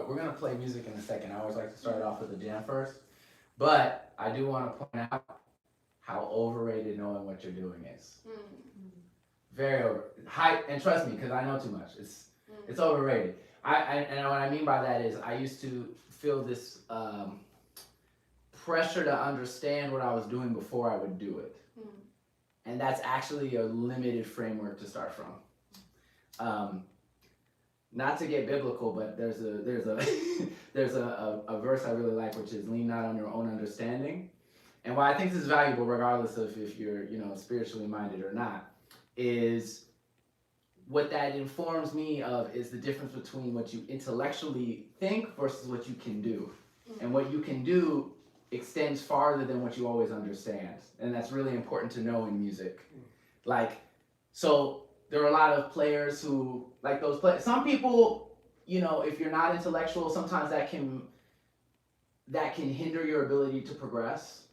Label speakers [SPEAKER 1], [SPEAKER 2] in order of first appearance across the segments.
[SPEAKER 1] we're gonna play music in a second. I always like to start off with the jam first, but I do want to point out how overrated knowing what you're doing is. Very over hype, and trust me, because I know too much. It's overrated. And what I mean by that is I used to feel this pressure to understand what I was doing before I would do it, and that's actually a limited framework to start from. Not to get biblical, but there's a there's a verse I really like, which is lean not on your own understanding. And why I think this is valuable, regardless of if you're spiritually minded or not, is what that informs me of is the difference between what you intellectually think versus what you can do. And what you can do extends farther than what you always understand. And that's really important to know in music. So there are a lot of players who, like those players, some people, if you're not intellectual, sometimes that can hinder your ability to progress.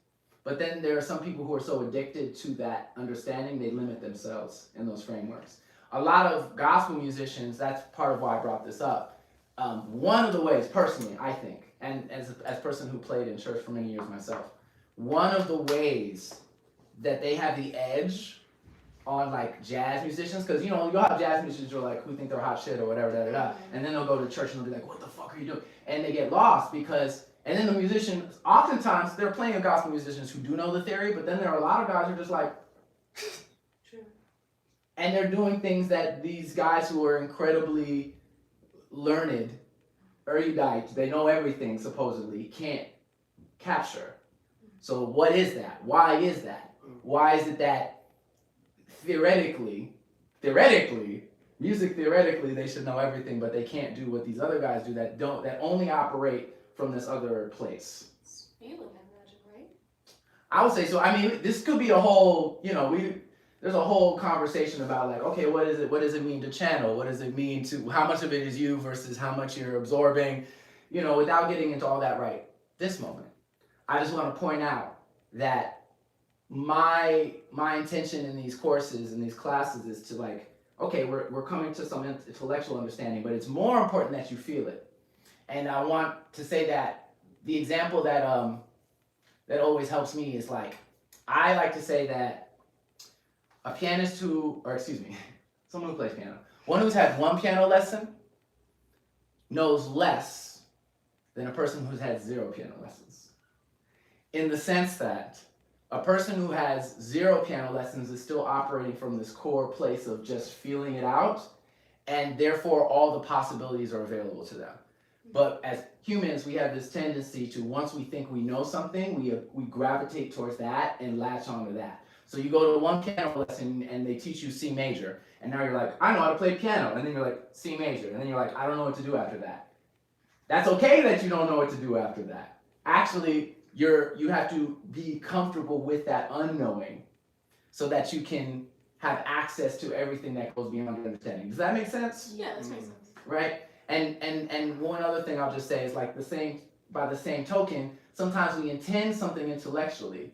[SPEAKER 1] But then there are some people who are so addicted to that understanding, they limit themselves in those frameworks. A lot of gospel musicians, that's part of why I brought this up. One of the ways, personally, I think, and as a person who played in church for many years myself, one of the ways that they have the edge on like jazz musicians, because you'll have jazz musicians who are like, who think they're hot shit or whatever, and then they'll go to church and they'll be like, what the fuck are you doing? And they get lost and then the musicians, oftentimes they're playing with gospel musicians who do know the theory, but then there are a lot of guys who are just like, true. And they're doing things that these guys who are incredibly learned, erudite, they know everything supposedly, can't capture. So what is that? Why is that? Why is it that theoretically, music theoretically, they should know everything, but they can't do what these other guys do that only operate from this other place?
[SPEAKER 2] Feeling, I imagine, right?
[SPEAKER 1] I would say so. I mean, this could be a whole, there's a whole conversation about like, okay, what does it mean to channel? What does it mean to, how much of it is you versus how much you're absorbing? Without getting into all that right this moment. I just want to point out that my intention in these courses and these classes is to like, okay, we're coming to some intellectual understanding, but it's more important that you feel it. And I want to say that the example that always helps me is like, I like to say that a pianist someone who plays piano, one who's had one piano lesson knows less than a person who's had 0 piano lessons. In the sense that a person who has 0 piano lessons is still operating from this core place of just feeling it out, and therefore all the possibilities are available to them. But as humans, we have this tendency to, once we think we know something, we gravitate towards that and latch onto that. So you go to one piano lesson and they teach you C major, and now you're like, I know how to play piano, and then you're like, C major, and then you're like, I don't know what to do after that. That's okay that you don't know what to do after that. Actually, you have to be comfortable with that unknowing so that you can have access to everything that goes beyond your understanding. Does that make sense?
[SPEAKER 2] Yeah, that makes sense.
[SPEAKER 1] Right? And one other thing I'll just say is like by the same token, sometimes we intend something intellectually,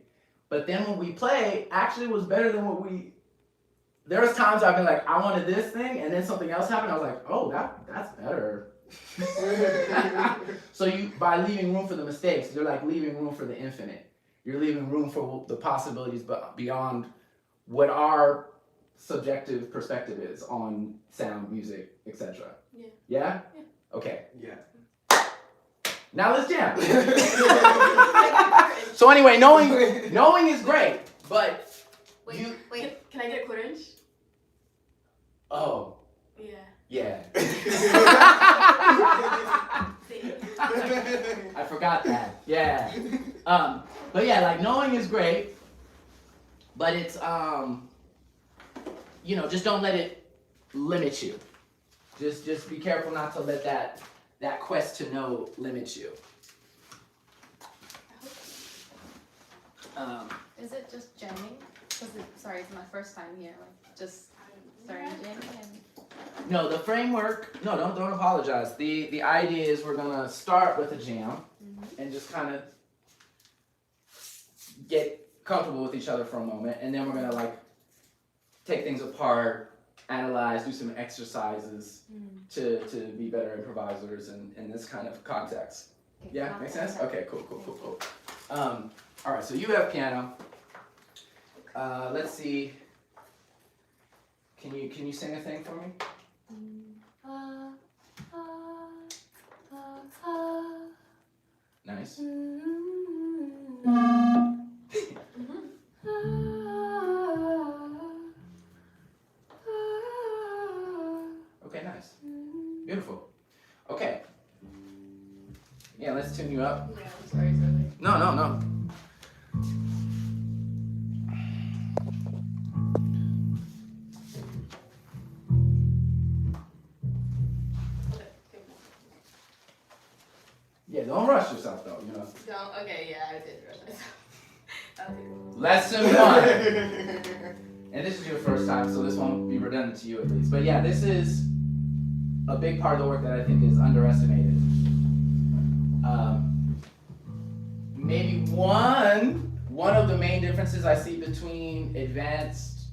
[SPEAKER 1] but then when we play, actually was better than there's times I've been like, I wanted this thing, and then something else happened, I was like, oh, that's better. So by leaving room for the mistakes, you're like leaving room for the infinite. You're leaving room for the possibilities beyond what our subjective perspective is on sound, music, etc.
[SPEAKER 2] Yeah.
[SPEAKER 1] Yeah? Okay.
[SPEAKER 3] Yeah.
[SPEAKER 1] Now let's jam. So anyway, knowing is great, but
[SPEAKER 2] Wait, can I get a quarter inch?
[SPEAKER 1] Oh.
[SPEAKER 2] Yeah.
[SPEAKER 1] Yeah. I forgot that. Yeah. But yeah, like knowing is great, but it's just don't let it limit you. Just be careful not to let that quest to know limit you.
[SPEAKER 4] Is it just jamming? Sorry, it's my first time here. Like just starting jamming and.
[SPEAKER 1] No, the framework. No, don't apologize. The idea is we're gonna start with a jam, and just kind of get comfortable with each other for a moment, and then we're gonna like take things apart, analyze, do some exercises to be better improvisers in this kind of context. Yeah, makes sense? Okay, cool. All right, so you have piano. Let's see. Can you sing a thing for me? Nice. Okay, nice. Beautiful. Okay. Yeah, let's tune you up.
[SPEAKER 2] Yeah, I'm sorry, Zoe.
[SPEAKER 1] No. Yeah, don't rush yourself though, you know.
[SPEAKER 2] Don't, okay, yeah, I did rush myself. I'll take it.
[SPEAKER 1] Lesson 1. And this is your first time, so this won't be redundant to you at least. But yeah, this is a big part of the work that I think is underestimated. Maybe one of the main differences I see between advanced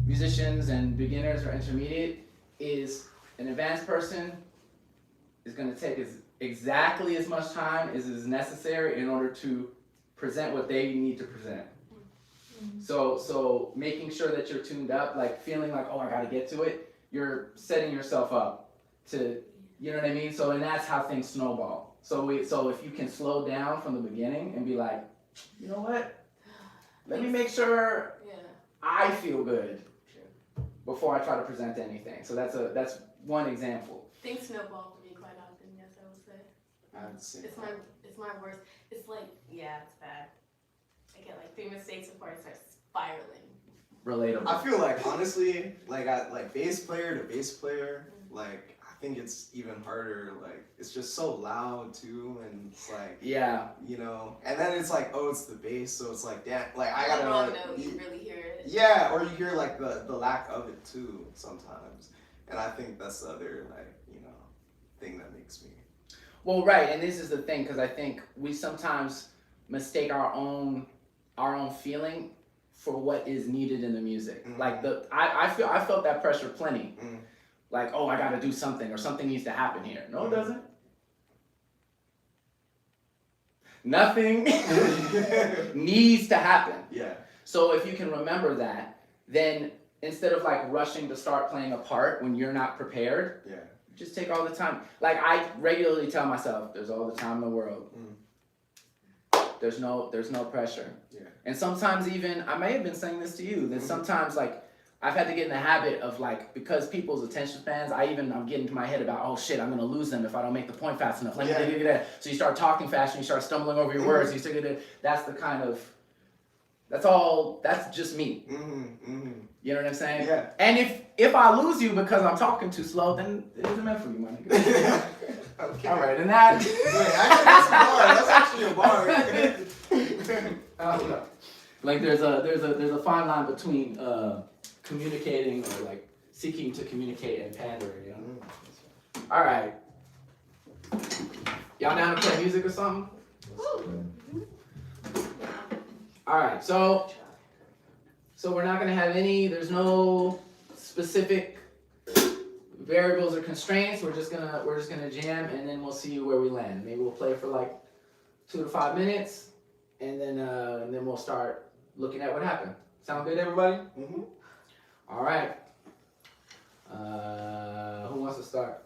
[SPEAKER 1] musicians and beginners or intermediate is an advanced person is going to take exactly as much time as is necessary in order to present what they need to present. So making sure that you're tuned up, like feeling like, oh, I got to get to it, you're setting yourself up to, you know what I mean? So, and that's how things snowball. So if you can slow down from the beginning and be like, you know what? Let me make sure I feel good before I try to present anything. So that's one example.
[SPEAKER 2] Things snowball for me quite often, yes, I would say.
[SPEAKER 3] I would say
[SPEAKER 2] It's my worst. It's like, yeah, it's bad. I get like 3 mistakes before I start spiraling.
[SPEAKER 1] Relatable.
[SPEAKER 3] I feel like honestly, like bass player to bass player, like I think it's even harder. Like it's just so loud too, and it's like
[SPEAKER 1] Yeah.
[SPEAKER 3] you know, and then it's like, oh, it's the bass, so it's like damn, like I
[SPEAKER 2] On the
[SPEAKER 3] gotta
[SPEAKER 2] wrong
[SPEAKER 3] like,
[SPEAKER 2] note, you really hear it.
[SPEAKER 3] yeah, or you hear like the lack of it too sometimes, and I think that's the other like thing that makes me.
[SPEAKER 1] Well, right, and this is the thing, because I think we sometimes mistake our own feeling for what is needed in the music.
[SPEAKER 3] Mm-hmm.
[SPEAKER 1] Like I felt that pressure plenty.
[SPEAKER 3] Mm.
[SPEAKER 1] Like, oh, I gotta do something, or something needs to happen here. No, it doesn't. Nothing needs to happen.
[SPEAKER 3] Yeah.
[SPEAKER 1] So if you can remember that, then instead of like rushing to start playing a part when you're not prepared,
[SPEAKER 3] Yeah.
[SPEAKER 1] just take all the time. Like I regularly tell myself, there's all the time in the world. There's no pressure.
[SPEAKER 3] Yeah.
[SPEAKER 1] And sometimes even, I may have been saying this to you, that sometimes like, I've had to get in the habit of like, because people's attention spans, I'm getting to my head about, oh shit, I'm gonna lose them if I don't make the point fast enough. So you start talking fast and you start stumbling over your words. That's the kind of, that's just me. You know what I'm saying?
[SPEAKER 3] Yeah.
[SPEAKER 1] And if I lose you because I'm talking too slow, then it isn't meant for you, my nigga.
[SPEAKER 3] Okay.
[SPEAKER 1] All right, and that.
[SPEAKER 3] Wait, that's actually a bar.
[SPEAKER 1] I don't know. Like there's a fine line between communicating or like seeking to communicate and pandering. You know? All right. Y'all down to play music or something? All right. So we're not gonna have any. There's no specific variables or constraints. We're just gonna jam, and then we'll see where we land. Maybe we'll play for like 2 to 5 minutes, and then we'll start looking at what happened. Sound good, everybody? All right. Who wants to start?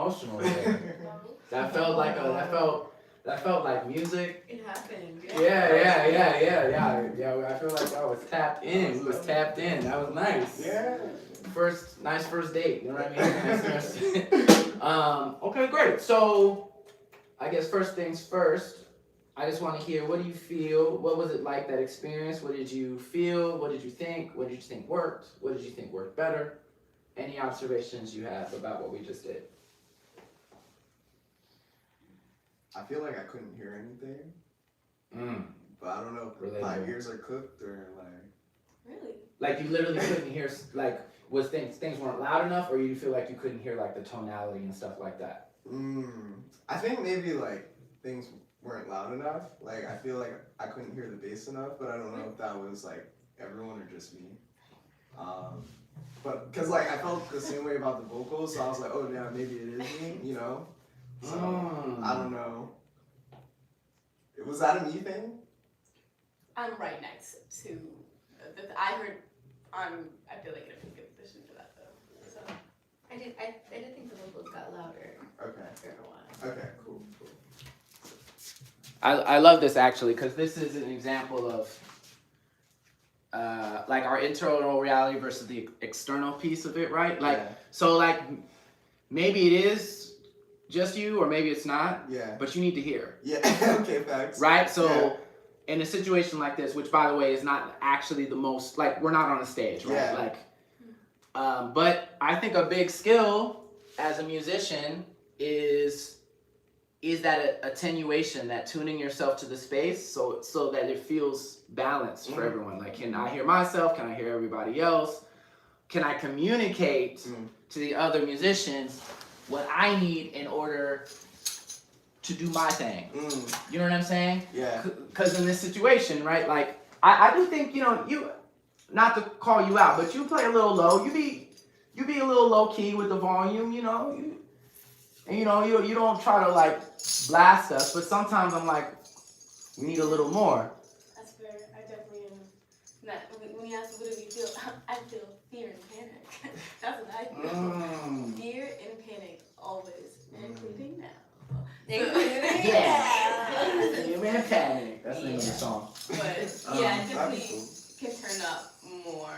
[SPEAKER 1] emotional there. That felt like music.
[SPEAKER 2] It happened.
[SPEAKER 1] Yeah. I feel like I was tapped in. We was tapped in. That was nice.
[SPEAKER 3] Yeah.
[SPEAKER 1] Nice first date. You know what I mean? Nice okay, great. So, I guess first things first. I just want to hear, what do you feel? What was it like, that experience? What did you feel? What did you think? What did you think worked? What did you think worked better? Any observations you have about what we just did?
[SPEAKER 3] I feel like I couldn't hear anything. But I don't know if my
[SPEAKER 1] Relatable.
[SPEAKER 3] ears are cooked or like.
[SPEAKER 2] Really?
[SPEAKER 1] Like you literally couldn't hear, like, was things weren't loud enough, or you feel like you couldn't hear like the tonality and stuff like that?
[SPEAKER 3] I think maybe like things weren't loud enough. Like I feel like I couldn't hear the bass enough, but I don't know if that was like everyone or just me. But cause like I felt the same way about the vocals, so I was like, oh yeah, maybe it is me, you know. So I don't know. Was that a me thing?
[SPEAKER 2] I'm right next to. I heard. I feel like in a pretty good position for that though. So
[SPEAKER 5] I did think the vocals got louder
[SPEAKER 3] Okay.
[SPEAKER 5] for a while.
[SPEAKER 3] Okay. Cool.
[SPEAKER 1] I love this actually, because this is an example of like our internal reality versus the external piece of it, right? Like, so like maybe it is just you, or maybe it's not,
[SPEAKER 3] Yeah.
[SPEAKER 1] but you need to hear,
[SPEAKER 3] Yeah. Okay. Facts.
[SPEAKER 1] right? So
[SPEAKER 3] Yeah.
[SPEAKER 1] in a situation like this, which by the way is not actually the most, like, we're not on a stage, right?
[SPEAKER 3] Yeah.
[SPEAKER 1] Like, but I think a big skill as a musician is that attenuation, that tuning yourself to the space, so that it feels balanced for everyone. Like, can I hear myself? Can I hear everybody else? Can I communicate to the other musicians what I need in order to do my thing? You know what I'm saying?
[SPEAKER 3] Yeah.
[SPEAKER 1] Because in this situation, right, like, I do think, you know, you, not to call you out, but you play a little low. You be a little low key with the volume, you know. You don't try to like blast us, but sometimes I'm like, we need a little more.
[SPEAKER 2] that's fair. I definitely am. Not, when you ask what do we feel, I feel fear and panic. That's what I feel. Fear and panic always, including now.
[SPEAKER 1] Yeah. You man panic. That's the name of the song.
[SPEAKER 2] But yeah, it
[SPEAKER 3] that'd be
[SPEAKER 2] definitely
[SPEAKER 3] cool.
[SPEAKER 2] can turn up more.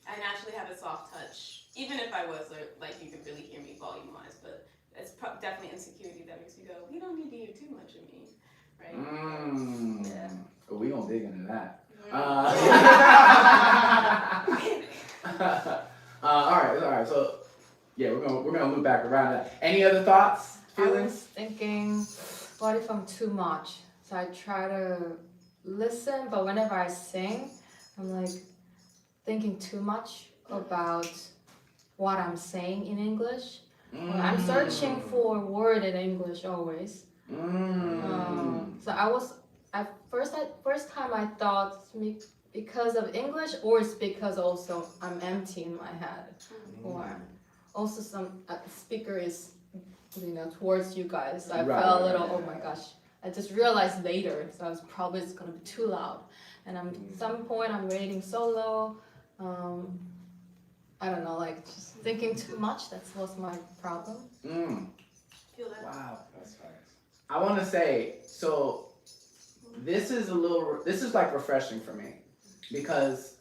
[SPEAKER 2] I naturally have a soft touch, even if I was like you could really hear me volume wise, but it's definitely insecurity that makes me go, you don't need to hear too much of me, right? Yeah.
[SPEAKER 1] But we gonna dig into that. All right. So yeah, we're gonna move back around that. Any other thoughts,
[SPEAKER 4] I was
[SPEAKER 1] feelings?
[SPEAKER 4] thinking, what if I'm too much? So I try to listen, but whenever I sing, I'm like thinking too much about what I'm saying in English. I'm searching for a word in English always. So I was first time I thought because of English, or it's because also I'm empty in my head, or also some speaker is towards you guys. I felt a little oh my gosh. I just realized later, so I was probably it's gonna be too loud, and at some point I'm rating solo. I don't know, like just thinking too much. That was my problem.
[SPEAKER 2] Feel that?
[SPEAKER 1] Wow, that's facts. I want to say, so this is like refreshing for me, because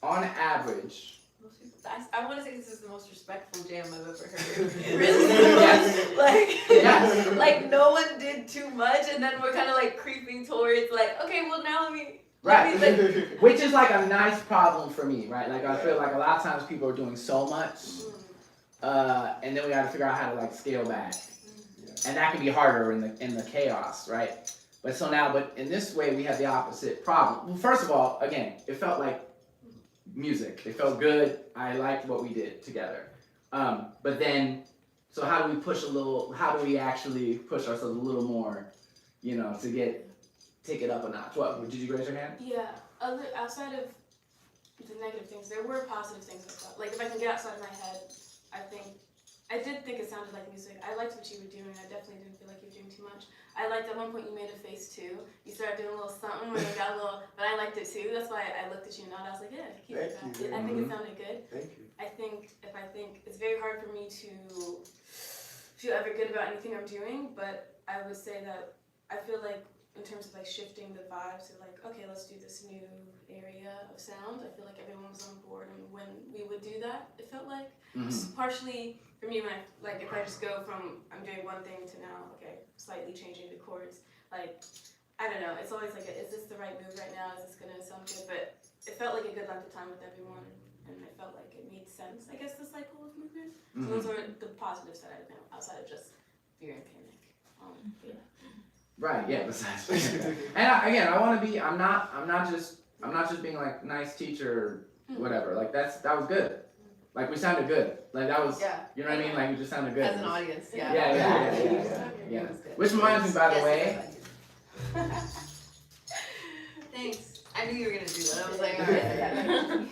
[SPEAKER 1] on average,
[SPEAKER 5] I want to say this is the most respectful jam I've ever heard.
[SPEAKER 1] Yes.
[SPEAKER 5] Like no one did too much, and then we're kind of like creeping towards like, okay, well now let me
[SPEAKER 1] right, which is like a nice problem for me, right? Like I feel like a lot of times people are doing so much, and then we got to figure out how to like scale back, and that can be harder in the chaos, right? But in this way we have the opposite problem. Well, first of all, again, it felt like music. It felt good. I liked what we did together. But then, so how do we actually push ourselves a little more, to take it up a notch? What, did you raise your hand?
[SPEAKER 2] Yeah. Outside of the negative things, there were positive things I thought. Like if I can get outside my head, I did think it sounded like music. I liked what you were doing. I definitely didn't feel like you were doing too much. I liked at one point you made a face too. You started doing a little something where you got a little, but I liked it too. That's why I looked at you and I was like, yeah, keep it
[SPEAKER 3] Thank
[SPEAKER 2] back.
[SPEAKER 3] you.
[SPEAKER 2] I think it sounded good.
[SPEAKER 3] Thank you.
[SPEAKER 2] I think it's very hard for me to feel ever good about anything I'm doing, but I would say that I feel like in terms of like shifting the vibes to like, okay, let's do this new area of sound. I feel like everyone was on board, and when we would do that, it felt like partially for me when I like if I just go from I'm doing one thing to now okay, slightly changing the chords. Like I don't know, it's always like, is this the right move right now? Is this gonna sound good? But it felt like a good length of time with everyone, and I felt like it made sense. I guess the cycle of movement. So those are the positives that I know outside of just fear and panic. Yeah.
[SPEAKER 1] Right. Yeah. Besides, and I want to be. I'm not just being like nice teacher, whatever. Like that was good. Like we sounded good. Like that was.
[SPEAKER 5] Yeah.
[SPEAKER 1] You know what I mean? Like we just sounded good.
[SPEAKER 5] As an audience, yeah.
[SPEAKER 1] Yeah.
[SPEAKER 5] It was good.
[SPEAKER 1] Which reminds me, by the way.
[SPEAKER 5] Thanks. I knew you were gonna do that. I was like, alright.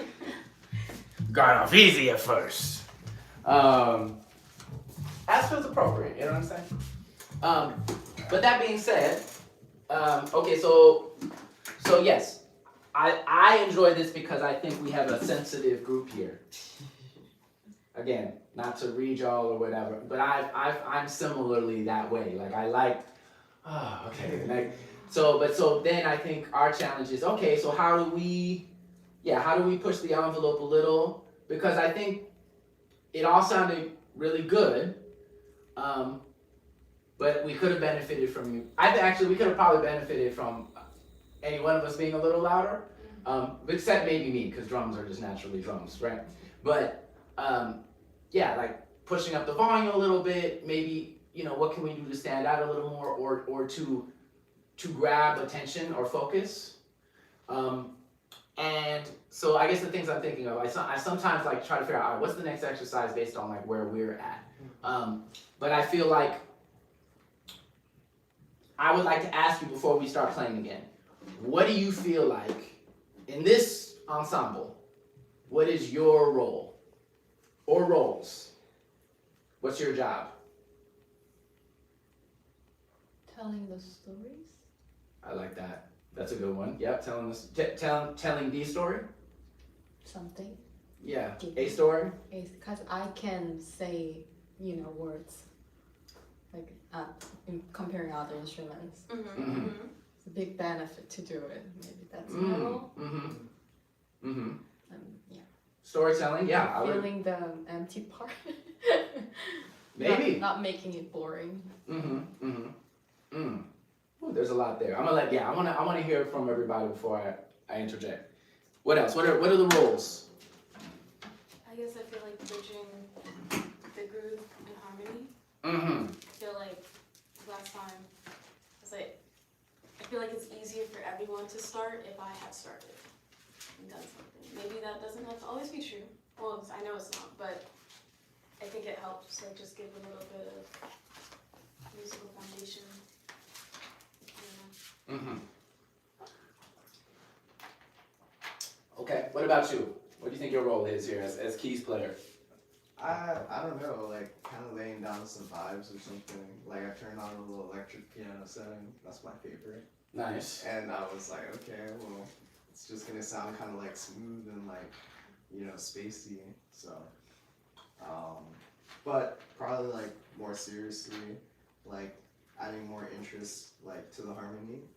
[SPEAKER 1] Got off easy at first. As feels appropriate. You know what I'm saying? But that being said, okay, so yes, I enjoy this because I think we have a sensitive group here. Again, not to read y'all or whatever, but I'm similarly that way. Like I like, okay, like so then I think our challenge is okay. So how do we push the envelope a little? Because I think it all sounded really good. But we could have benefited from you. We could have probably benefited from any one of us being a little louder, except maybe me, because drums are just naturally drums, right? But like pushing up the volume a little bit, maybe, what can we do to stand out a little more, or to grab attention or focus? And so I guess the things I'm thinking of, I sometimes like try to figure out, all right, what's the next exercise based on like where we're at. But I feel like I would like to ask you before we start playing again, what do you feel like in this ensemble? What is your role or roles? What's your job?
[SPEAKER 4] Telling the stories.
[SPEAKER 1] I like that. That's a good one. Yep, telling the story.
[SPEAKER 4] Something.
[SPEAKER 1] Yeah, a story.
[SPEAKER 4] Because I can say, words. Like in comparing other instruments. It's a big benefit to do it. Maybe that's my role. Yeah.
[SPEAKER 1] Storytelling, yeah.
[SPEAKER 4] Feeling the empty part.
[SPEAKER 1] Maybe.
[SPEAKER 4] Not making it boring.
[SPEAKER 1] Ooh, there's a lot there. I want to hear from everybody before I interject. What else? What are the roles?
[SPEAKER 2] I guess I feel like bridging the groove and harmony.
[SPEAKER 1] Mm-hmm.
[SPEAKER 2] I feel like last time, I feel like it's easier for everyone to start if I had started and done something. Maybe that doesn't have to always be true. Well, I know it's not, but I think it helps, like, just give a little bit of musical foundation.
[SPEAKER 1] Mm-hmm. Okay, what about you? What do you think your role is here as keys player?
[SPEAKER 3] I don't know, like kind of laying down some vibes or something. Like I turned on a little electric piano setting. That's my favorite.
[SPEAKER 1] Nice.
[SPEAKER 3] And I was like, okay, well, it's just gonna sound kind of like smooth and like, spacey. So, but probably like more seriously, like adding more interest like to the harmony.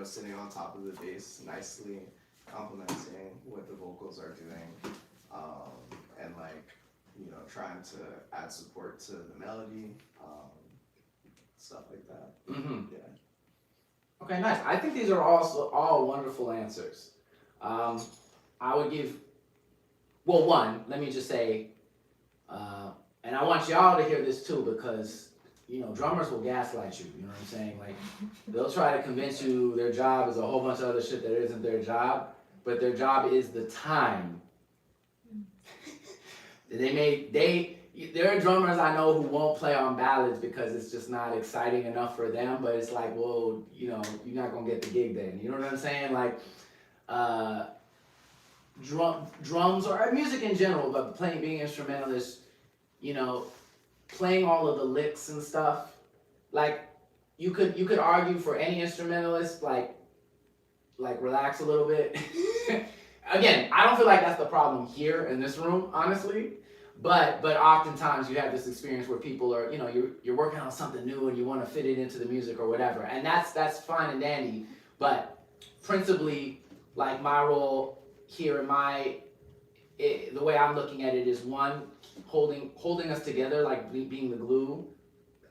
[SPEAKER 3] Sitting on top of the bass nicely, complementing what the vocals are doing. And like, trying to add support to the melody, stuff like that.
[SPEAKER 1] Mm-hmm.
[SPEAKER 3] Yeah.
[SPEAKER 1] Okay, nice. I think these are also all wonderful answers. I would give, one, let me just say, and I want y'all to hear this too, because, drummers will gaslight you, you know what I'm saying? Like, they'll try to convince you their job is a whole bunch of other shit that isn't their job, but their job is the time. There are drummers I know who won't play on ballads because it's just not exciting enough for them, but it's like, well, you're not gonna get the gig then. You know what I'm saying? Like, drums or music in general, but being instrumentalist, playing all of the licks and stuff. Like, you could argue for any instrumentalist, like relax a little bit. Again, I don't feel like that's the problem here in this room, honestly. But oftentimes you have this experience where people are, you know, you're working on something new and you want to fit it into the music or whatever, and that's fine and dandy. But principally, like my role here in the way I'm looking at it is one, holding us together, like being the glue,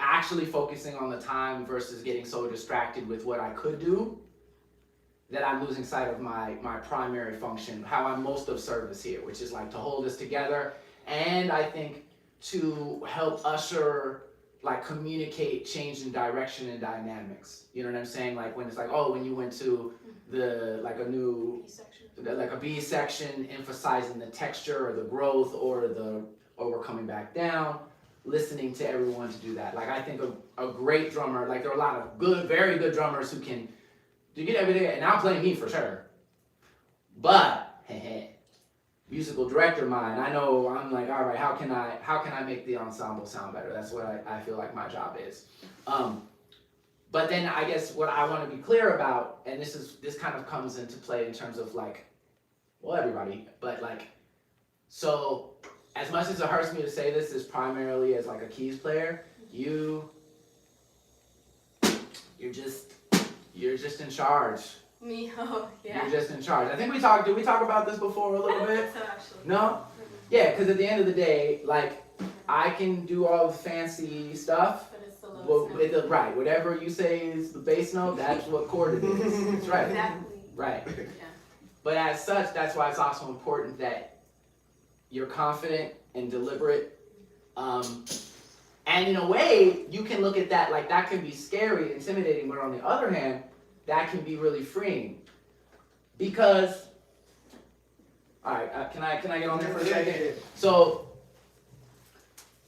[SPEAKER 1] actually focusing on the time versus getting so distracted with what I could do that I'm losing sight of my primary function, how I'm most of service here, which is like to hold us together, and I think to help usher, like communicate change in direction and dynamics. You know what I'm saying? Like when it's like, oh, when you went to like a new, like a B section, emphasizing the texture or the growth or we're coming back down, listening to everyone to do that. Like I think a great drummer, like there are a lot of good, very good drummers who can get everything, and I'll play me for sure. But musical director mind, I know I'm like, all right, how can I make the ensemble sound better? That's what I feel like my job is. But then I guess what I want to be clear about, and this kind of comes into play in terms of like, well, everybody, but like, so as much as it hurts me to say this, is primarily as like a keys player, you're just in charge.
[SPEAKER 2] Me? Oh, yeah.
[SPEAKER 1] You're just in charge. I think did we talk about this before a little bit?
[SPEAKER 2] So actually.
[SPEAKER 1] No? Yeah, because at the end of the day, like, I can do all the fancy stuff.
[SPEAKER 2] But it's the lowest note.
[SPEAKER 1] Right, whatever you say is the bass note, that's what chord it is. That's right.
[SPEAKER 2] Exactly.
[SPEAKER 1] Right.
[SPEAKER 2] Yeah.
[SPEAKER 1] But as such, that's why it's also important that you're confident and deliberate. And in a way, you can look at that, like that can be scary, intimidating, but on the other hand, that can be really freeing. Because, all right, can I get on there for a second? So,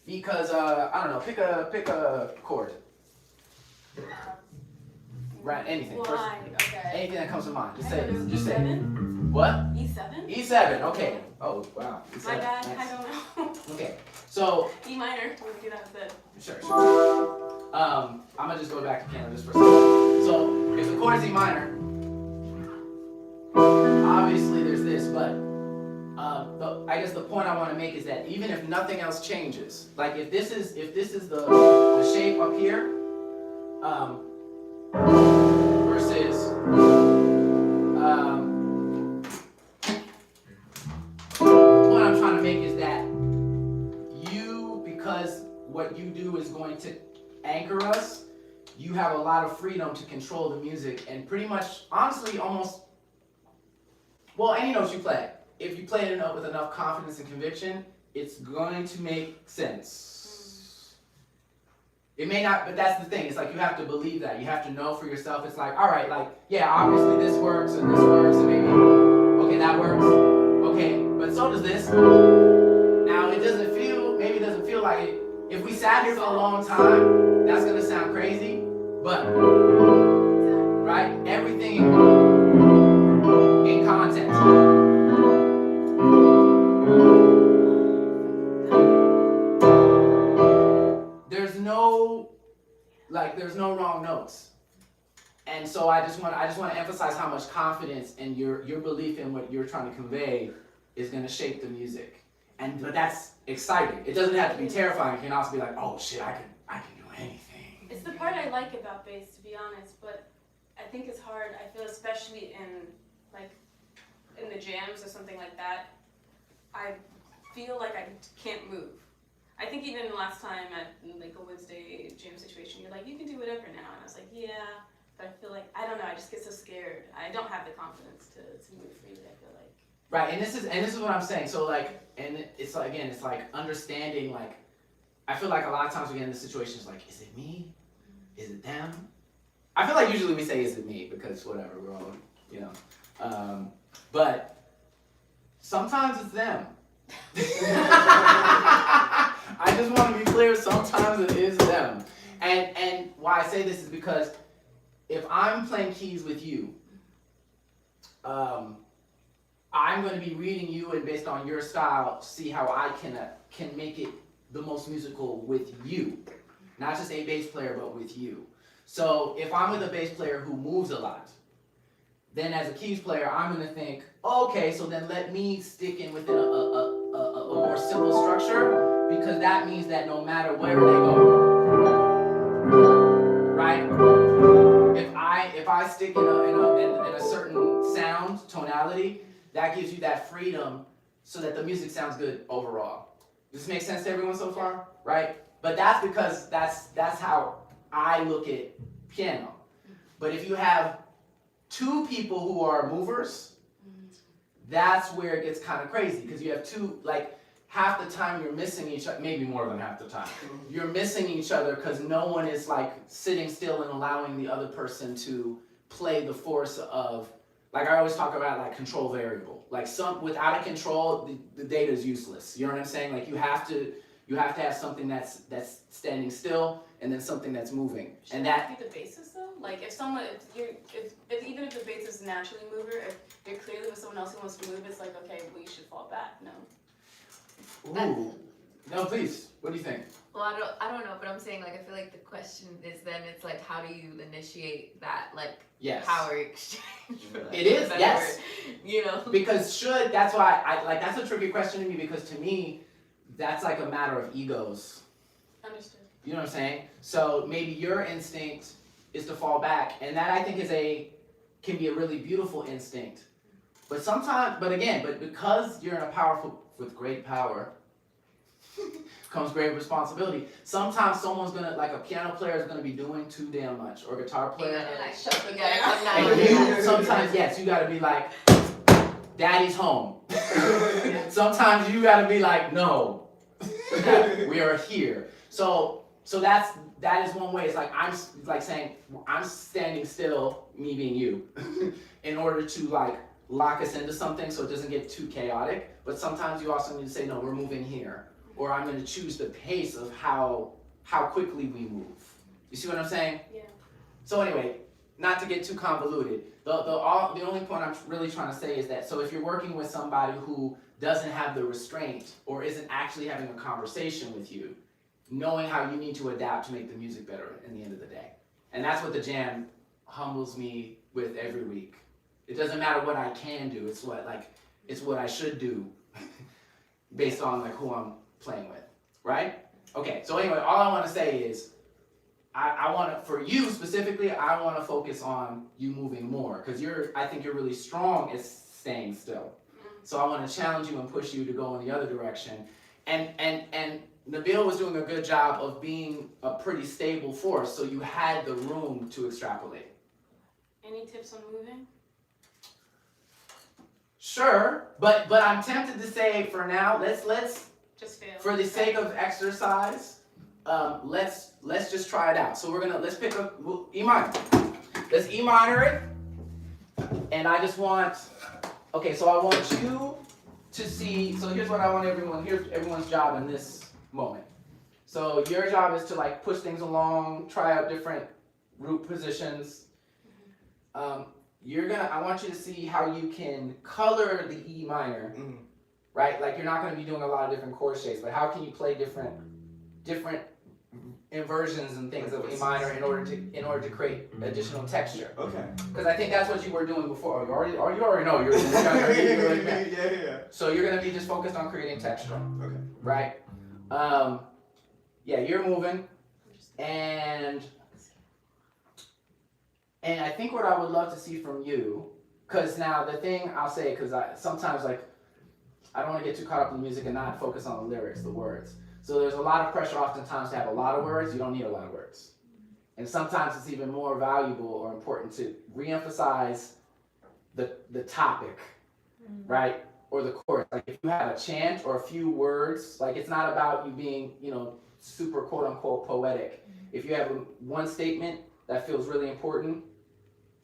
[SPEAKER 1] because, I don't know, pick a chord. Right, anything. First,
[SPEAKER 2] Why? Okay.
[SPEAKER 1] anything that comes to mind. Just
[SPEAKER 2] I
[SPEAKER 1] say
[SPEAKER 2] thought it
[SPEAKER 1] it.
[SPEAKER 2] was
[SPEAKER 1] Just say it.
[SPEAKER 2] E7?
[SPEAKER 1] What?
[SPEAKER 2] E7?
[SPEAKER 1] E7, okay. Oh, wow. E7.
[SPEAKER 2] My bad,
[SPEAKER 1] Nice.
[SPEAKER 2] I don't know.
[SPEAKER 1] Okay, so,
[SPEAKER 2] E minor, we can do that instead.
[SPEAKER 1] sure. I'm gonna just go back to piano just for a second. So, if the chord is E minor, obviously there's this, but I guess the point I want to make is that even if nothing else changes, like if this is the shape up here, versus what I'm trying to make is that because what you do is going to anchor us, you have a lot of freedom to control the music and pretty much, honestly, almost, well, any notes you play, if you play it with enough confidence and conviction, it's going to make sense. It may not, but that's the thing. It's like you have to believe that. You have to know for yourself. It's like, all right, like, yeah, obviously this works and maybe, okay, that works. Okay, but so does this. Now, maybe it doesn't feel like it. If we sat here for a long time, that's going to sound crazy, but, right? Everything in context. There's no wrong notes. And so I just want to emphasize how much confidence and your belief in what you're trying to convey is going to shape the music. But that's exciting. It doesn't have to be terrifying. It can also be like, oh shit, I can do anything.
[SPEAKER 2] It's the part I like about bass, to be honest, but I think it's hard. I feel especially in the jams or something like that, I feel like I can't move. I think even last time at like a Wednesday jam situation, you're like, you can do whatever now. And I was like, yeah, but I feel like, I don't know, I just get so scared. I don't have the confidence to move freely, I feel like.
[SPEAKER 1] Right, and this is what I'm saying. So like, and it's like, again, it's like understanding, like, I feel like a lot of times we get in this situation, it's like, is it me? Is it them? I feel like usually we say, is it me? Because whatever, we're all, you know. But sometimes it's them. I just want to be clear, sometimes it is them. And why I say this is because if I'm playing keys with you, I'm going to be reading you and based on your style, see how I can make it the most musical with you. Not just a bass player, but with you. So if I'm with a bass player who moves a lot, then as a keys player, I'm going to think, oh, okay, so then let me stick in within a more simple structure because that means that no matter where they go, right? If I stick in a certain sound tonality, that gives you that freedom so that the music sounds good overall. Does this make sense to everyone so far? Right? But that's because that's how I look at piano. But if you have two people who are movers, that's where it gets kind of crazy because you have two, like half the time you're missing each other, maybe more than half the time. You're missing each other because no one is like sitting still and allowing the other person to play the force of, like I always talk about like control variable. Like without a control, the data is useless. You know what I'm saying? Like you have to have something that's standing still and then something that's moving.
[SPEAKER 2] Should that be the basis though? Like if even if the basis is naturally a mover, if you're clearly with someone else who wants to move, it's like, okay, well you should fall back. No.
[SPEAKER 1] Ooh. No, please. What do you think?
[SPEAKER 5] Well, I don't know, but I'm saying like I feel like the question is then it's like how do you initiate that like
[SPEAKER 1] Yes.
[SPEAKER 5] power exchange?
[SPEAKER 1] It is, yes.
[SPEAKER 5] Word, you know.
[SPEAKER 1] Because that's why that's a tricky question to me because to me, that's like a matter of egos.
[SPEAKER 2] Understood.
[SPEAKER 1] You know what I'm saying? So maybe your instinct is to fall back, and that I think can be a really beautiful instinct. But because you're in a powerful, with great power, comes great responsibility. Sometimes someone's gonna, like a piano player is gonna be doing too damn much, or a guitar player.
[SPEAKER 5] Like shut the guy.
[SPEAKER 1] And you, sometimes, yes, you gotta be like, Daddy's home. Sometimes you gotta be like, no, we are here. So that is one way. It's like I'm like saying I'm standing still, me being you, in order to like lock us into something so it doesn't get too chaotic. But sometimes you also need to say, no, we're moving here, or I'm going to choose the pace of how quickly we move. You see what I'm saying?
[SPEAKER 2] Yeah.
[SPEAKER 1] So anyway, not to get too convoluted. The only point I'm really trying to say is that so if you're working with somebody who doesn't have the restraint or isn't actually having a conversation with you, knowing how you need to adapt to make the music better in the end of the day. And that's what the jam humbles me with every week. It doesn't matter what I can do, it's what I should do based on like who I'm playing with, right? Okay, so anyway, all I want to say is I want to, for you specifically, I want to focus on you moving more because I think you're really strong at staying still. So I want to challenge you and push you to go in the other direction. And Nabil was doing a good job of being a pretty stable force, so you had the room to extrapolate.
[SPEAKER 2] Any tips on moving?
[SPEAKER 1] Sure, but I'm tempted to say for now, let's
[SPEAKER 2] Just fail.
[SPEAKER 1] for the sake of exercise, let's just try it out. So let's pick a E minor. Let's E minor it, and I just want. Okay, so I want you to see. So here's what I want everyone. Here's everyone's job in this moment. So your job is to like push things along, try out different root positions. I want you to see how you can color the E minor, right? Like you're not going to be doing a lot of different chord shapes, but how can you play different inversions and things of E minor in order to create additional texture?
[SPEAKER 3] Okay.
[SPEAKER 1] Because I think that's what you were doing before. You already know you're yeah. So you're going to be just focused on creating texture.
[SPEAKER 3] Okay.
[SPEAKER 1] Right? Yeah, you're moving, and I think what I would love to see from you, because now the thing I'll say, because sometimes like I don't want to get too caught up in the music and not focus on the lyrics, the words. So there's a lot of pressure oftentimes to have a lot of words. You don't need a lot of words, and sometimes it's even more valuable or important to reemphasize the topic, right? Or the chorus. Like if you have a chant or a few words, like it's not about you being, super quote unquote poetic. If you have one statement that feels really important,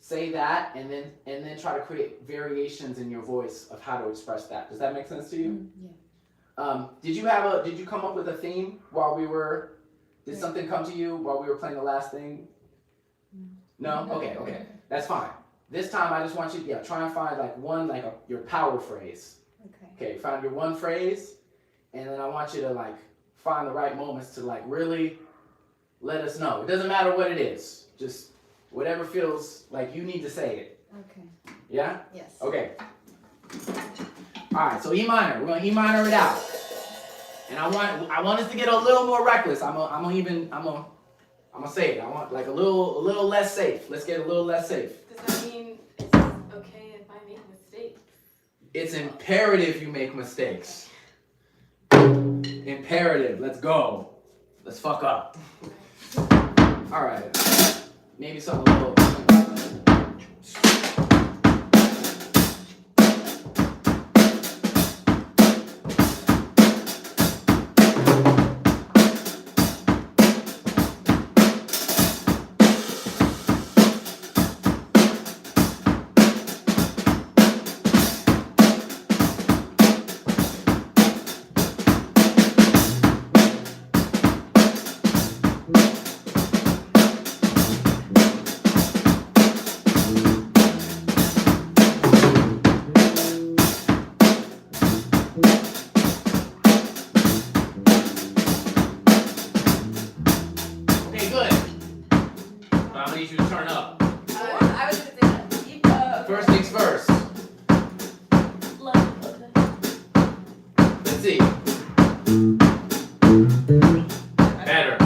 [SPEAKER 1] say that and then try to create variations in your voice of how to express that. Does that make sense to you?
[SPEAKER 4] Yeah.
[SPEAKER 1] Did you come up with a theme while we were, did something come to you while we were playing the last thing? No? Okay. That's fine. This time I just want you to try and find like your power phrase. Okay, find your one phrase, and then I want you to like find the right moments to like really let us know. It doesn't matter what it is, just whatever feels like you need to say it.
[SPEAKER 4] Okay.
[SPEAKER 1] Yeah?
[SPEAKER 4] Yes.
[SPEAKER 1] Okay. All right, so E minor. We're gonna E minor it out. And I want us to get a little more reckless. I'm gonna say it. I want like a little less safe. Let's get a little less safe.
[SPEAKER 2] Does that mean it's okay if I make mistakes?
[SPEAKER 1] It's imperative you make mistakes. Imperative. Let's go. Let's fuck up. All right. Maybe something a little. Okay, good. But I'm gonna need you to turn up.
[SPEAKER 5] I was gonna say that. Keep up.
[SPEAKER 1] First things first. Let's see. Better.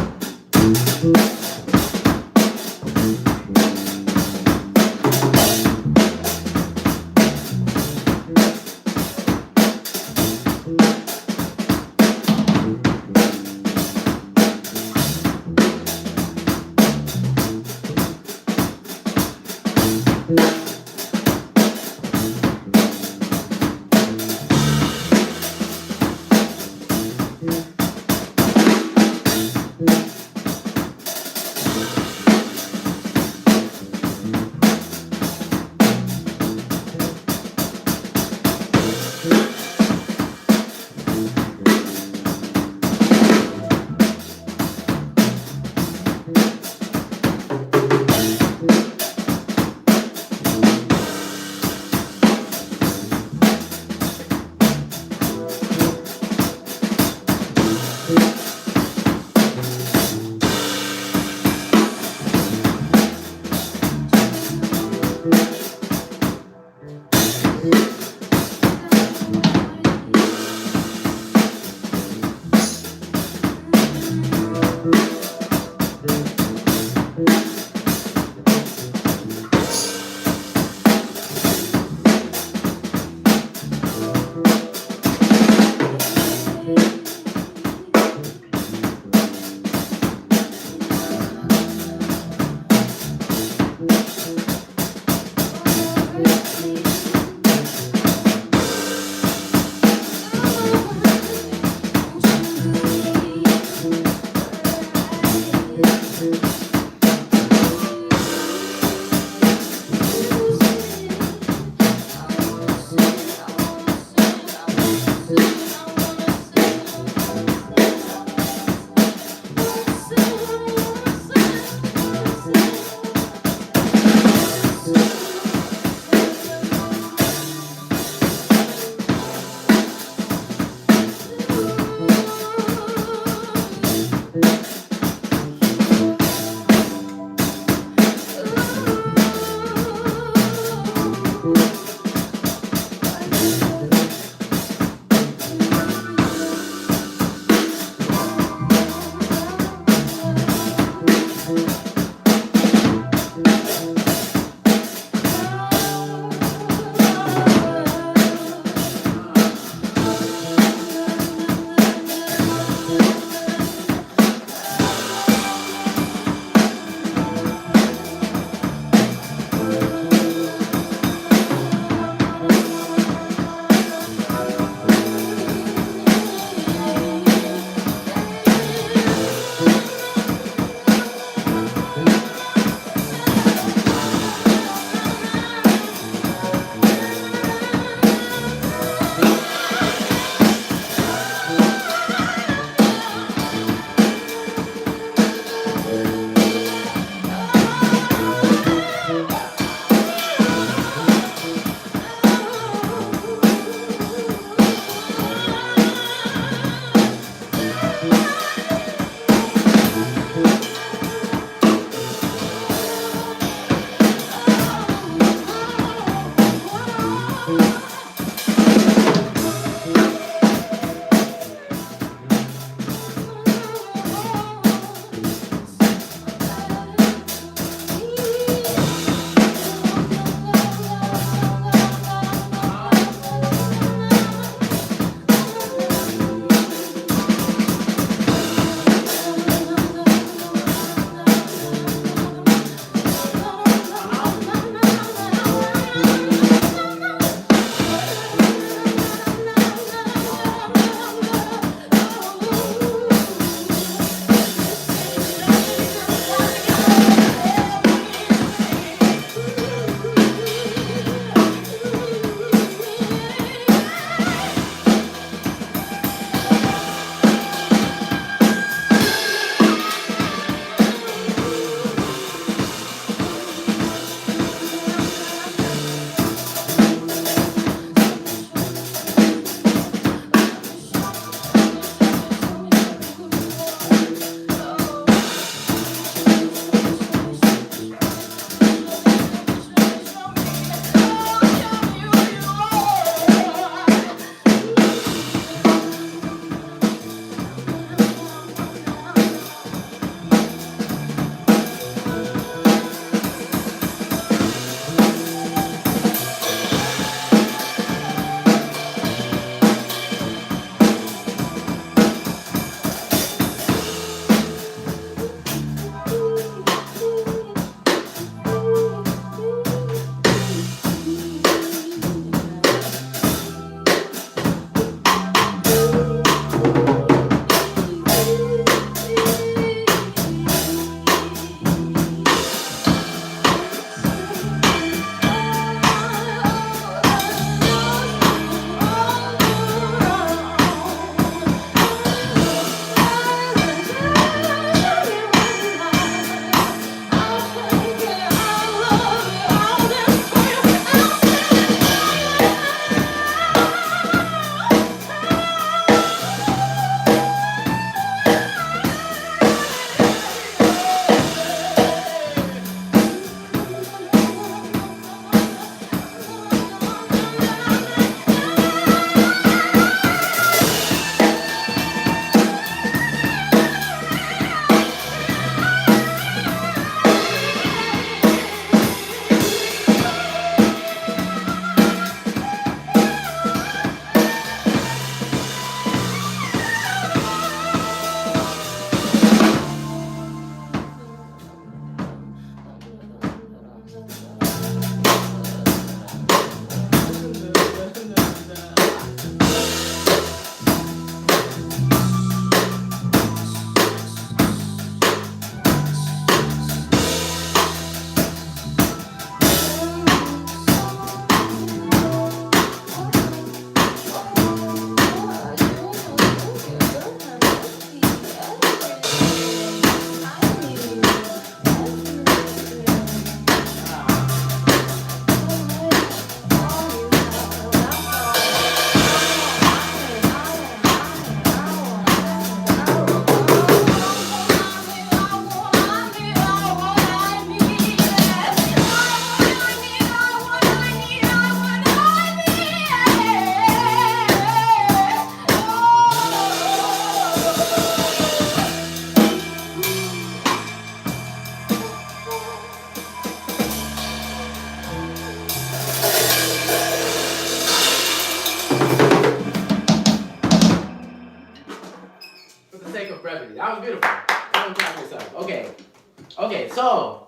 [SPEAKER 1] Okay, so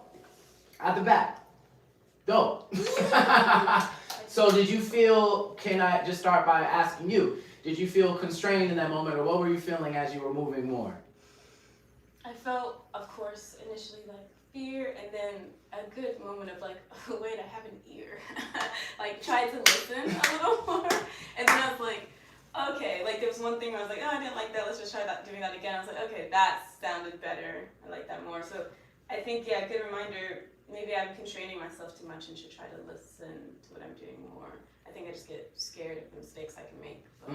[SPEAKER 1] at the back, go. So did you feel? Can I just start by asking you? Did you feel constrained in that moment, or what were you feeling as you were moving more?
[SPEAKER 2] I felt, of course, initially like fear, and then a good moment of like, oh, wait, I have an ear. Like, tried to listen a little more, and then I was like, okay, like there was one thing where I was like, oh, I didn't like that, let's just try doing that again. I was like, okay, that sounded better, I like that more. So I think, yeah, a good reminder, maybe I'm constraining myself too much and should try to listen to what I'm doing more. I think I just get scared of the mistakes I can make, but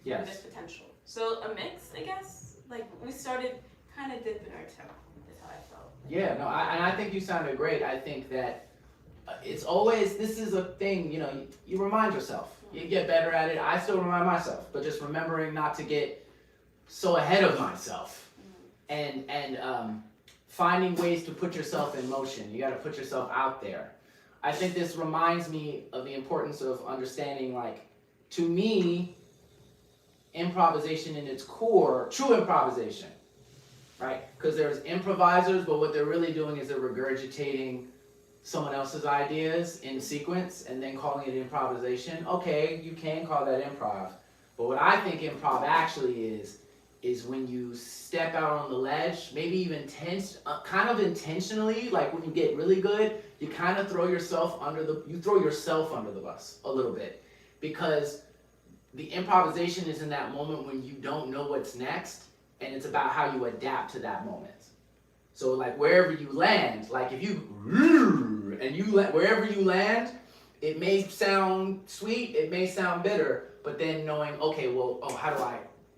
[SPEAKER 1] Yes.
[SPEAKER 2] there's potential. So a mix, I guess, like we started kind of dipping our toe, is how I felt.
[SPEAKER 1] Yeah, no, and I think you sounded great. I think that it's always, this is a thing, you know, you remind yourself. You get better at it. I still remind myself, but just remembering not to get so ahead of myself. And finding ways to put yourself in motion. You got to put yourself out there. I think this reminds me of the importance of understanding, like, to me, improvisation in its core, true improvisation, right? Because there's improvisers, but what they're really doing is they're regurgitating someone else's ideas in sequence and then calling it improvisation. Okay, you can call that improv. But what I think improv actually is when you step out on the ledge, maybe even kind of intentionally, like when you get really good, you kind of throw yourself under the bus a little bit. Because the improvisation is in that moment when you don't know what's next, and it's about how you adapt to that moment. So like wherever you land, like if you, wherever you land, it may sound sweet, it may sound bitter, but then knowing, okay, well,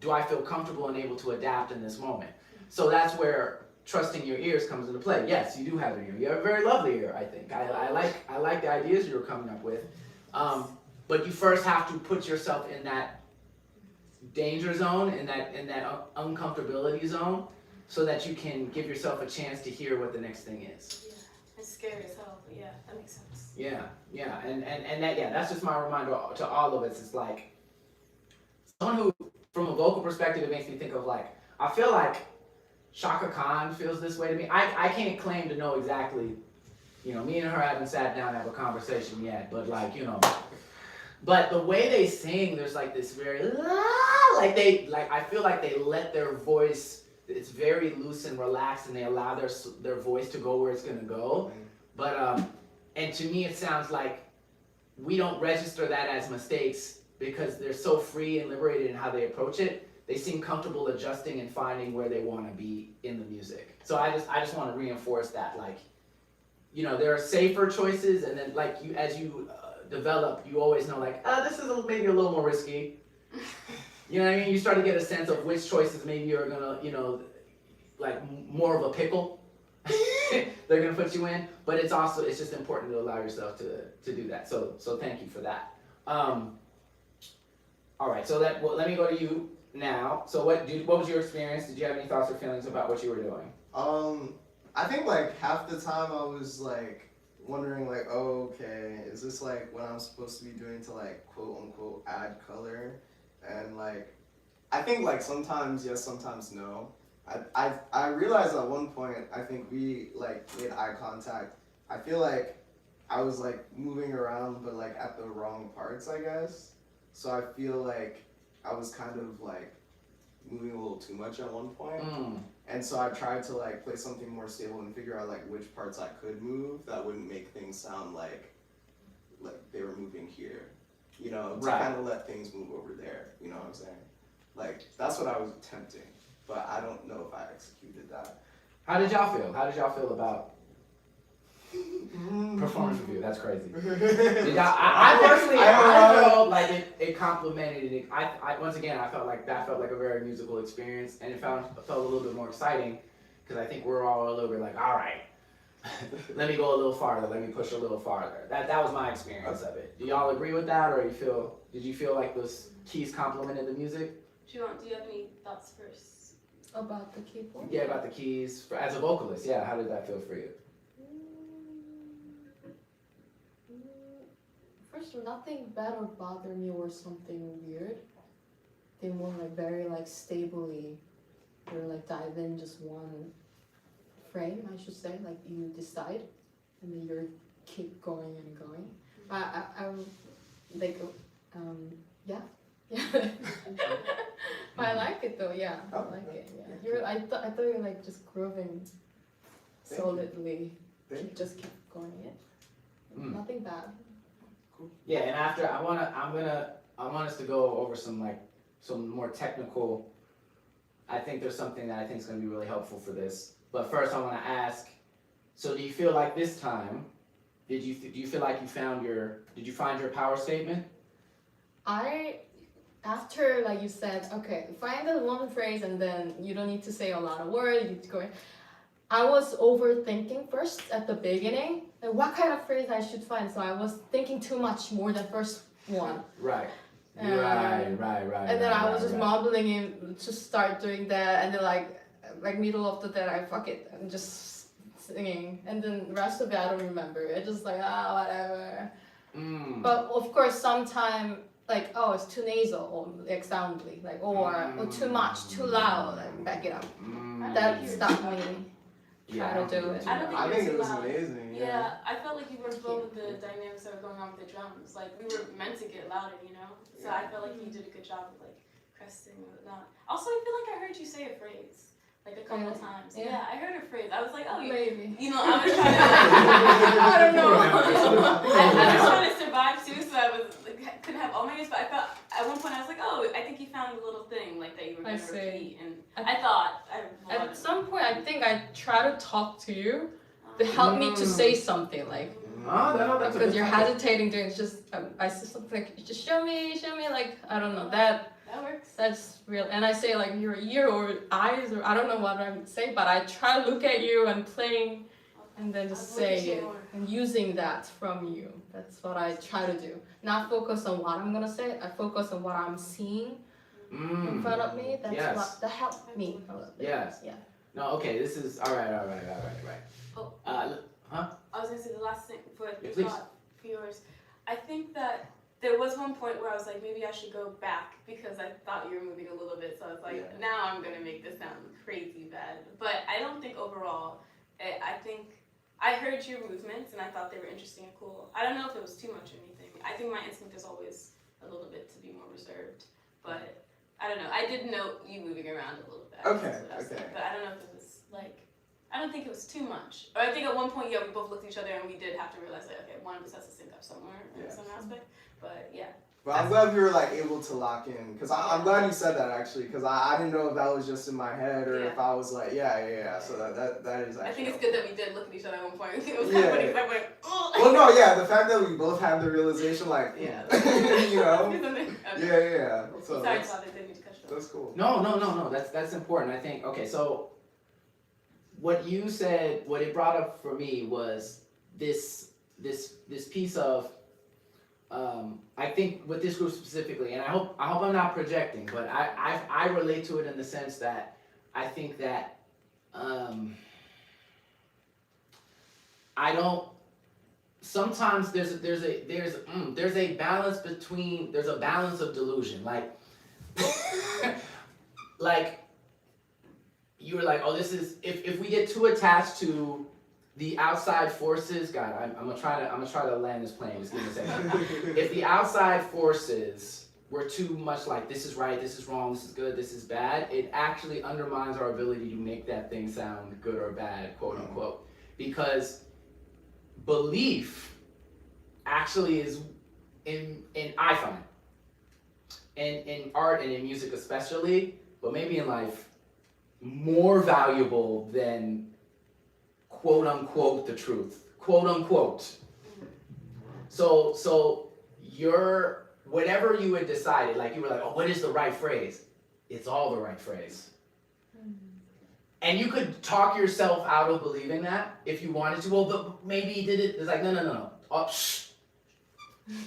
[SPEAKER 1] do I feel comfortable and able to adapt in this moment? So that's where trusting your ears comes into play. Yes, you do have an ear. You have a very lovely ear, I think. I like the ideas you're coming up with. But you first have to put yourself in that danger zone, in that uncomfortability zone, so that you can give yourself a chance to hear what the next thing is.
[SPEAKER 2] Yeah, it's scary as hell, but yeah, that makes sense.
[SPEAKER 1] Yeah, and that, yeah, that's just my reminder to all of us. It's like, someone who, from a vocal perspective, it makes me think of like, I feel like Shaka Khan feels this way to me. I can't claim to know exactly, you know, me and her haven't sat down and have a conversation yet, but like, you know, but the way they sing, there's like this very, I feel like they let their voice, it's very loose and relaxed, and they allow their voice to go where it's gonna go. But and to me, it sounds like we don't register that as mistakes because they're so free and liberated in how they approach it. They seem comfortable adjusting and finding where they want to be in the music. So I just want to reinforce that, like, you know, there are safer choices, and then like as you develop, you always know like, this is maybe a little more risky. You know what I mean? You start to get a sense of which choices maybe are gonna, you know, like more of a pickle they're gonna put you in. But it's just important to allow yourself to do that. So thank you for that. All right, so let me go to you now. So what was your experience? Did you have any thoughts or feelings about what you were doing?
[SPEAKER 3] I think like half the time I was like wondering like, oh, okay, is this like what I'm supposed to be doing to like quote unquote add color? And like, I think like sometimes yes, sometimes no. I realized at one point, I think we like made eye contact. I feel like I was like moving around, but like at the wrong parts, I guess. So I feel like I was kind of like moving a little too much at one point. And so I tried to like play something more stable and figure out like which parts I could move that wouldn't make things sound like they were moving here. You know, to kind of let things move over there. You know what I'm saying? Like, that's what I was attempting, but I don't know if I executed that.
[SPEAKER 1] How did y'all feel? How did y'all feel about performance review? That's crazy. I personally, I felt like it complemented it. Once again, I felt like that felt like a very musical experience, and it felt a little bit more exciting, because I think we're all a little bit like, all right, let me go a little farther, let me push a little farther. That was my experience of it. Do y'all agree with that, or did you feel like those keys complemented the music?
[SPEAKER 2] Do you have any thoughts first?
[SPEAKER 4] About the keyboard?
[SPEAKER 1] Yeah, about the keys. As a vocalist, yeah, how did that feel for you?
[SPEAKER 4] First, nothing bad or bothered me or something weird. They were like very like stably, or like dive in just one frame, I should say, like you decide, and then you keep going and going. I'm like, yeah. But I like it though, yeah. I like it. Yeah. I thought you were like just grooving solidly. Just keep going it. Nothing bad.
[SPEAKER 1] Yeah, and after I want us to go over some more technical. I think there's something that I think is going to be really helpful for this. But first, I want to ask. So, do you feel like this time? Do you feel like did you find your power statement?
[SPEAKER 4] After like you said, okay, find the one phrase and then you don't need to say a lot of words, you go. I was overthinking first at the beginning, and what kind of phrase I should find. So I was thinking too much more than first one.
[SPEAKER 1] Right.
[SPEAKER 4] Right.
[SPEAKER 1] And
[SPEAKER 4] then I was just mumbling in to start doing that, and then like middle of the day, I fuck it and just singing, and then the rest of it I don't remember. It's just like whatever. But of course, sometimes like it's too nasal or like soundly, like or too much, too loud, like back it up. That stopped me. Try to do it.
[SPEAKER 3] I think it was amazing.
[SPEAKER 2] Yeah, I felt like you were involved with the dynamics that were going on with the drums. Like we were meant to get louder, you know. So I felt like you did a good job of like cresting and whatnot. Also, I feel like I heard you say a phrase like a couple of times. Yeah, I heard a phrase. I was like, oh,
[SPEAKER 4] maybe.
[SPEAKER 2] You know, I was trying to.
[SPEAKER 4] I don't know.
[SPEAKER 2] I was trying to survive too, so I was like couldn't have all my names. But I felt at one point I was like, oh, I think you found a little thing like that you were going to repeat, and I thought
[SPEAKER 4] at some point I think I try to talk to you to help me to say something like. Because you're hesitating doing it's just I say something like just show me like I don't know that
[SPEAKER 2] works.
[SPEAKER 4] That's real, and I say like your ear or eyes or I don't know what I'm saying, but I try to look at you and playing, and then just say it and using that from you. That's what I try to do. Not focus on what I'm gonna say. I focus on what I'm seeing in front of me. That's what that helped me a little bit.
[SPEAKER 1] Yes.
[SPEAKER 4] Yeah.
[SPEAKER 1] No. Okay. This is all right.
[SPEAKER 2] Oh.
[SPEAKER 1] Huh?
[SPEAKER 2] I was gonna say the last thing for
[SPEAKER 1] Please.
[SPEAKER 2] for yours. I think that there was one point where I was like, maybe I should go back because I thought you were moving a little bit. So I was like, now I'm gonna make this sound crazy bad. But I don't think overall. I think I heard your movements and I thought they were interesting and cool. I don't know if it was too much or anything. I think my instinct is always a little bit to be more reserved. But I don't know. I did note you moving around a little bit.
[SPEAKER 3] Okay.
[SPEAKER 2] But I don't know if it was like. I don't think it was too much. Or I think at one point, we both looked at each other and we did have to realize, like, okay, one of us has to sync up somewhere in some aspect. But yeah.
[SPEAKER 3] But I'm glad we were like able to lock in, because I'm glad you said that actually, because I didn't know if that was just in my head or if I was like, so that is actually.
[SPEAKER 2] I think it's good that we did look at each other at one point. It was kind of funny because I went, oh.
[SPEAKER 3] Well, no, the fact that we both had the realization, like, you know. Yeah. So
[SPEAKER 2] sorry about that. Didn't mean to cut you off.
[SPEAKER 3] That's cool.
[SPEAKER 1] No. That's important. I think. Okay, so. What you said, what it brought up for me was this piece of, I think with this group specifically, and I hope I'm not projecting, but I relate to it in the sense that I think that I don't. Sometimes there's a balance between there's a balance of delusion, like like. You were like, oh, this is if we get too attached to the outside forces. God, I'm gonna try to land this plane. Just give me a second. If the outside forces were too much like this is right, this is wrong, this is good, this is bad, it actually undermines our ability to make that thing sound good or bad, quote unquote. Because belief actually is in I find in art and in music especially, but maybe in life. More valuable than quote unquote the truth, quote unquote. So your whatever you had decided, like you were like, oh, what is the right phrase? It's all the right phrase. And you could talk yourself out of believing that if you wanted to. Well, but maybe you did it. It's like no. Oh, shh.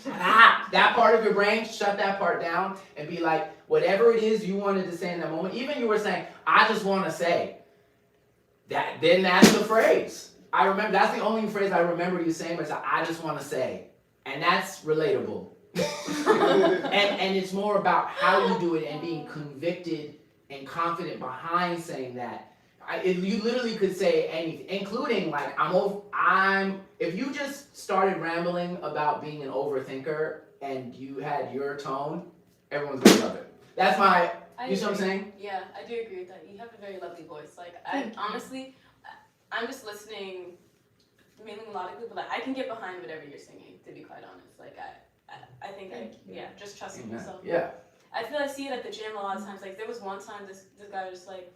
[SPEAKER 1] That part of your brain, shut that part down and be like, whatever it is you wanted to say in that moment, even you were saying, I just want to say that, then that's the phrase. I remember, that's the only phrase I remember you saying, but I just want to say. And that's relatable. and it's more about how you do it and being convicted and confident behind saying that. You literally could say anything, including like if you just started rambling about being an overthinker and you had your tone, everyone's gonna love it. That's my, you see what I'm saying?
[SPEAKER 2] Yeah, I do agree with that. You have a very lovely voice. Like, honestly, I'm just listening mainly melodically, but like, I can get behind whatever you're singing, to be quite honest. Like, I think just trusting yourself.
[SPEAKER 1] Yeah.
[SPEAKER 2] I feel I see it at the gym a lot of times. Like, there was one time this guy was just like,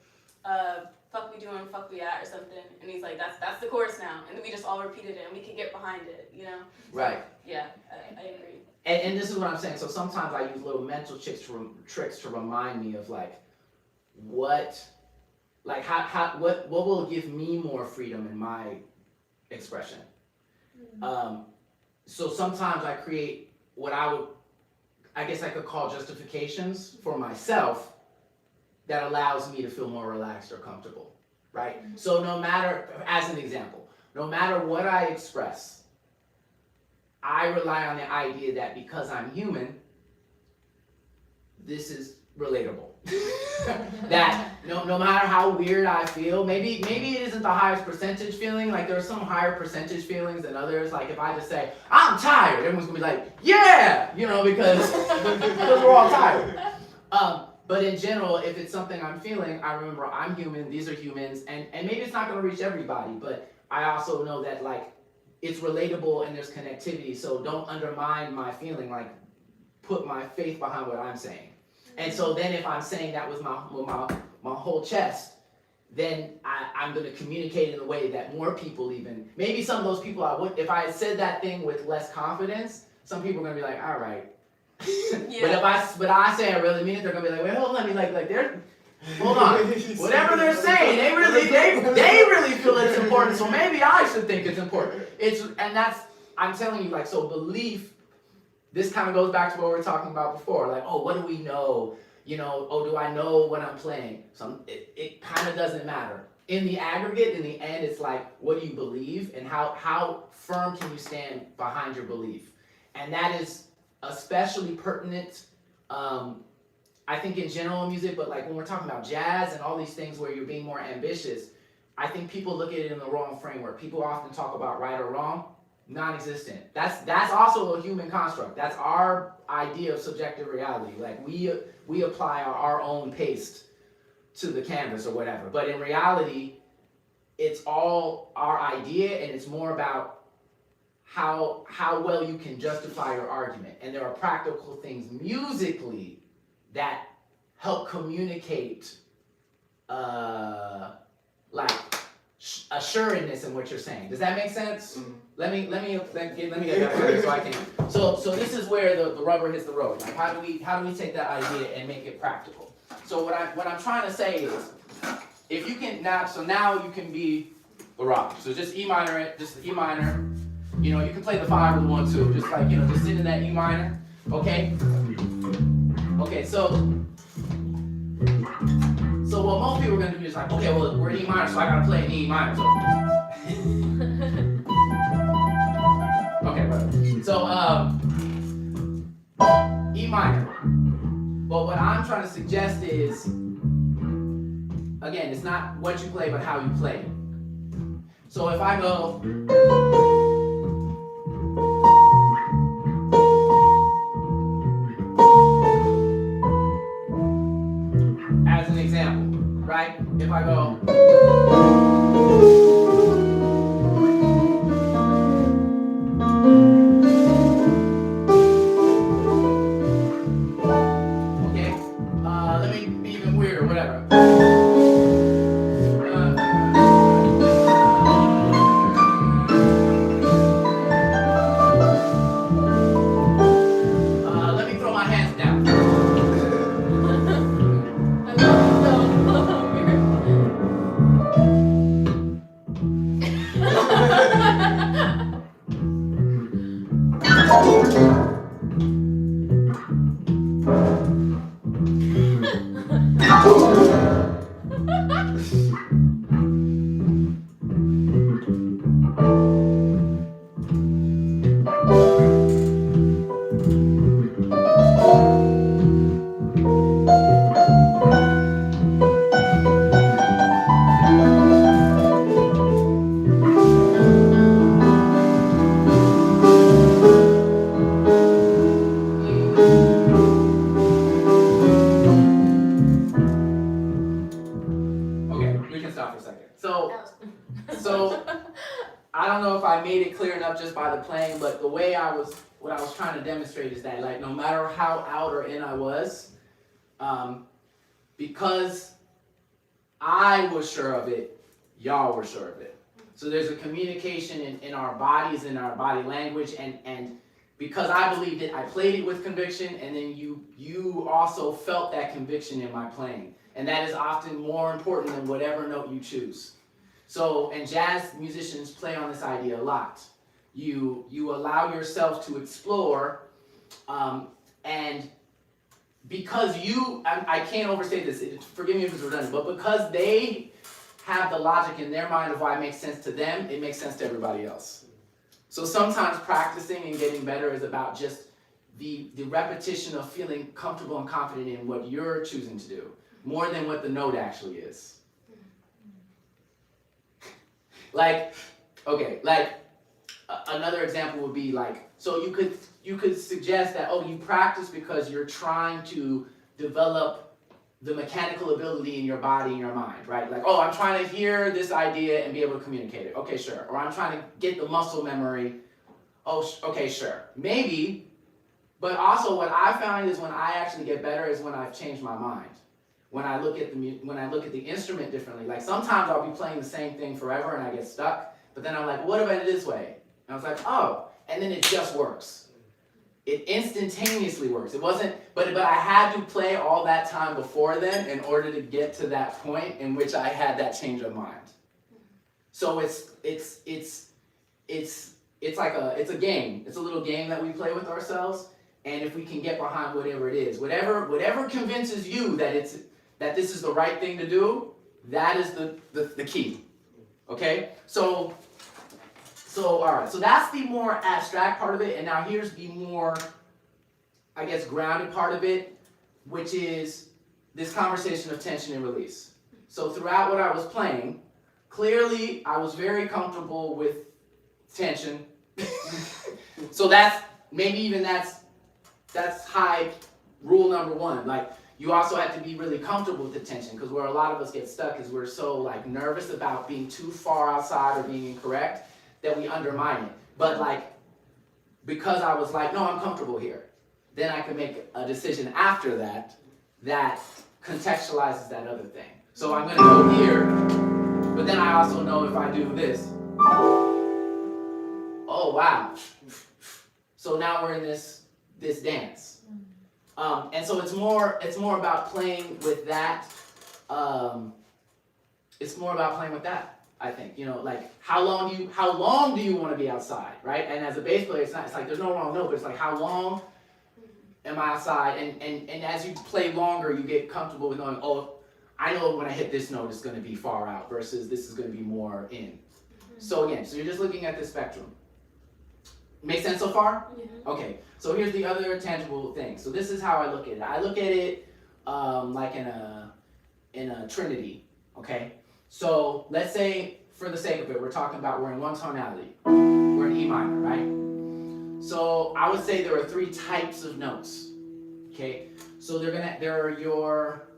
[SPEAKER 2] fuck we doing, fuck we at, or something. And he's like, that's the chorus now. And then we just all repeated it, and we could get behind it, you know? So,
[SPEAKER 1] Right.
[SPEAKER 2] Yeah, I agree.
[SPEAKER 1] And this is what I'm saying. So sometimes I use little mental tricks to remind me of like, what will give me more freedom in my expression. So sometimes I create what I guess I could call justifications for myself that allows me to feel more relaxed or comfortable, right? So no matter, as an example, no matter what I express, I rely on the idea that because I'm human, this is relatable. That no matter how weird I feel, maybe it isn't the highest percentage feeling, like there are some higher percentage feelings than others. Like if I just say, I'm tired, everyone's gonna be like, yeah, you know, because we're all tired. But in general, if it's something I'm feeling, I remember I'm human, these are humans, and maybe it's not gonna reach everybody, but I also know that like it's relatable and there's connectivity, so don't undermine my feeling, like put my faith behind what I'm saying. And so then if I'm saying that with my whole chest, then I'm going to communicate in a way that more people even, maybe some of those people if I had said that thing with less confidence, some people are going to be like, all right. Yeah. But I say I really mean it, they're going to be like, wait, hold on, hold on. Whatever they're saying, they really feel it's important, so maybe I should think it's important. I'm telling you, like, so belief, this kind of goes back to what we were talking about before. Like, oh, what do we know? You know, oh, do I know what I'm playing? It kind of doesn't matter. In the aggregate, in the end, it's like, what do you believe? And how firm can you stand behind your belief? And that is especially pertinent, I think in general music, but like when we're talking about jazz and all these things where you're being more ambitious, I think people look at it in the wrong framework. People often talk about right or wrong. Non-existent. That's also a human construct. That's our idea of subjective reality. Like we apply our own paste to the canvas or whatever. But in reality, it's all our idea, and it's more about how well you can justify your argument. And there are practical things musically that help communicate like assuredness in what you're saying. Does that make sense? Mm-hmm. Let me get that clear so I can. So this is where the rubber hits the road. Like how do we take that idea and make it practical? So what I'm trying to say is, if you can now you can be a rock. So just E minor, just E minor. You know, you can play the 5 or the 1 2. Just like, you know, just sit in that E minor. Okay. Okay. So what most people are gonna do is like, okay, well we're in E minor, so I gotta play in E minor. So. Okay, right. So E minor. But what I'm trying to suggest is, again, it's not what you play, but how you play it. So if I go, as an example, right? If I go, okay, let me be even weirder, whatever. I don't know if I made it clear enough just by the playing, but the way what I was trying to demonstrate is that, like, no matter how out or in I was, because I was sure of it, y'all were sure of it. So there's a communication in our bodies, in our body language, and because I believed it, I played it with conviction, and then you also felt that conviction in my playing. And that is often more important than whatever note you choose. So, and jazz musicians play on this idea a lot. You allow yourself to explore, and because I can't overstate this, forgive me if it's redundant, but because they have the logic in their mind of why it makes sense to them, it makes sense to everybody else. So sometimes practicing and getting better is about just the repetition of feeling comfortable and confident in what you're choosing to do, more than what the note actually is. Like, okay, like another example would be like, so you could suggest that, oh, you practice because you're trying to develop the mechanical ability in your body and your mind, right? Like, oh, I'm trying to hear this idea and be able to communicate it. Okay, sure. Or I'm trying to get the muscle memory. Oh, okay, sure. Maybe, but also what I found is when I actually get better is when I've changed my mind. When I look at the instrument differently. Like sometimes I'll be playing the same thing forever and I get stuck, but then I'm like, what if I did it this way? And I was like, oh, and then it just works. It instantaneously works. It wasn't, but I had to play all that time before then in order to get to that point in which I had that change of mind. So it's like a game. It's a little game that we play with ourselves, and if we can get behind whatever it is, whatever convinces you that this is the right thing to do, that is the key. Okay? So all right, so that's the more abstract part of it, and now here's the more, I guess, grounded part of it, which is this conversation of tension and release. So throughout what I was playing, clearly I was very comfortable with tension. So that's high rule number one. Like, you also have to be really comfortable with the tension, because where a lot of us get stuck is we're so like nervous about being too far outside or being incorrect that we undermine it. But like, because I was like, no, I'm comfortable here, then I could make a decision after that contextualizes that other thing. So I'm gonna go here, but then I also know if I do this, oh wow. So now we're in this dance. And so it's more about playing with that. It's more about playing with that. I think, like how long do you want to be outside, right? And as a bass player, it's like there's no wrong note, but it's like how long am I outside? And as you play longer, you get comfortable with knowing, oh, I know when I hit this note, it's going to be far out versus this is going to be more in. So again, so you're just looking at the spectrum. Make sense so far?
[SPEAKER 2] Yeah.
[SPEAKER 1] Okay. So here's the other tangible thing. So this is how I look at it. I look at it like in a trinity. Okay. So let's say, for the sake of it, we're talking about we're in one tonality. We're in E minor, right? So I would say there are three types of notes. Okay. So there are your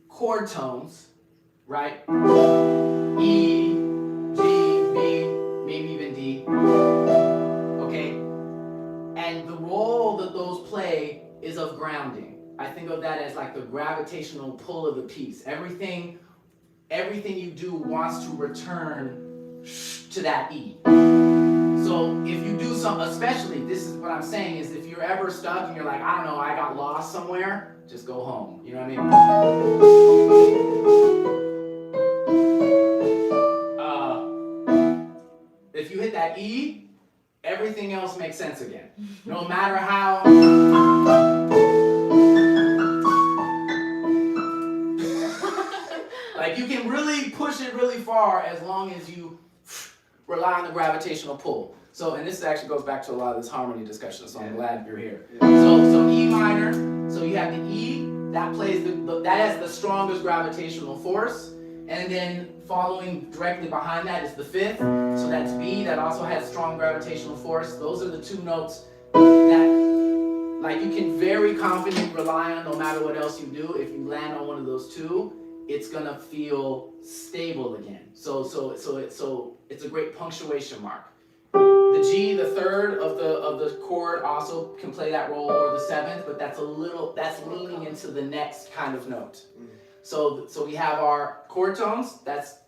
[SPEAKER 1] chord tones, right? E, G, B, maybe even D. Okay. And the role that those play is of grounding. I think of that as like the gravitational pull of the piece. Everything you do wants to return to that E. So if you do especially, this is what I'm saying, is if you're ever stuck and you're like, I don't know, I got lost somewhere, just go home. You know what I mean? If you hit that E, everything else makes sense again. No matter how... Like, you can really push it really far as long as you rely on the gravitational pull. So, and this actually goes back to a lot of this harmony discussion, so I'm glad you're here. So E minor, so you have the E, that plays that has the strongest gravitational force, and then following directly behind that is the fifth, so that's B, that also has strong gravitational force. Those are the two notes that, like, you can very confidently rely on no matter what else you do. If you land on one of those two, it's gonna feel stable again. So it's a great punctuation mark. The G, the third of the chord, also can play that role, or the seventh, but that's leaning into the next kind of note. So we have our chord tones. That's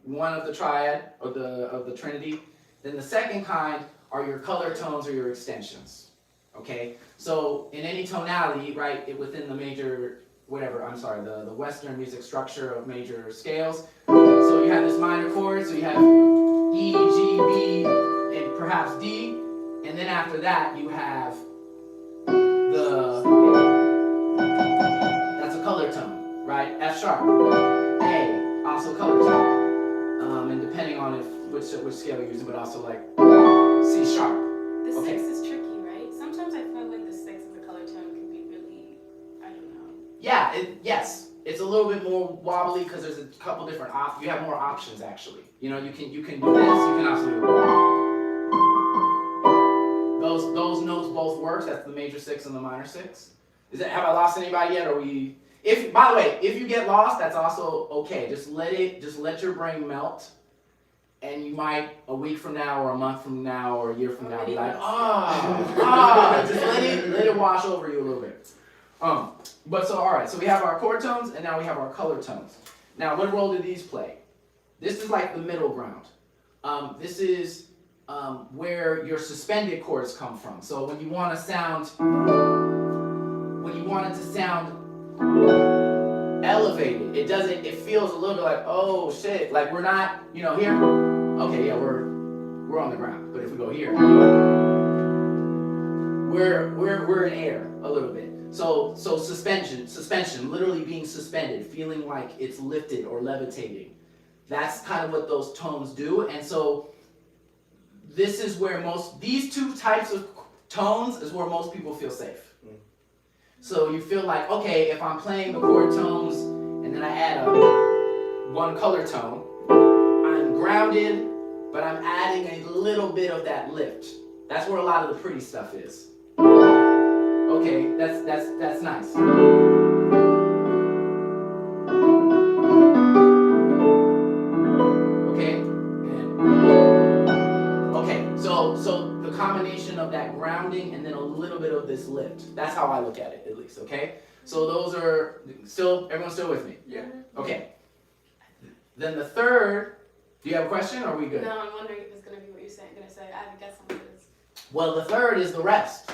[SPEAKER 1] one of the triad of the trinity. Then the second kind are your color tones or your extensions. Okay. So in any tonality, right, within the major the Western music structure of major scales. So you have this minor chord. So you have E, G, B, and perhaps D, and then after that you have that's a color tone, right? F sharp, A, also color tone, and depending on which scale you're using, but also like C sharp.
[SPEAKER 2] The
[SPEAKER 1] Okay.
[SPEAKER 2] 6 is tricky, right? Sometimes I feel like the 6 as a color tone can be really, I don't know.
[SPEAKER 1] Yeah, yes, it's a little bit more wobbly because there's a couple different you have more options actually. You know, you can do this, you can also do those notes both work. That's the major 6 and the minor 6. Have I lost anybody yet? Or by the way, if you get lost, that's also okay. Just let your brain melt, and you might a week from now, or a month from now, or a year from now be like, just let it wash over you a little bit. But so all right, so we have our chord tones, and now we have our color tones. Now, what role do these play? This is like the middle ground. This is where your suspended chords come from. So when you want it to sound elevated, it feels a little bit like, oh shit, like we're not, here. Okay, yeah, we're on the ground. But if we go here, we're in air a little bit. So suspension, literally being suspended, feeling like it's lifted or levitating. That's kind of what those tones do. And so this is where these two types of tones is where most people feel safe. So you feel like, okay, if I'm playing the chord tones and then I add one color tone, I'm grounded, but I'm adding a little bit of that lift. That's where a lot of the pretty stuff is. Okay, that's nice. So the combination of that grounding and then a little bit of this lift. That's how I look at it, at least, okay? So those are everyone's still with me?
[SPEAKER 3] Yeah.
[SPEAKER 1] Okay. Then the third, do you have a question, or are we good?
[SPEAKER 2] No, I'm wondering if it's going to be what you're going to say. I have a guess on what it is.
[SPEAKER 1] Well, the third is the rest.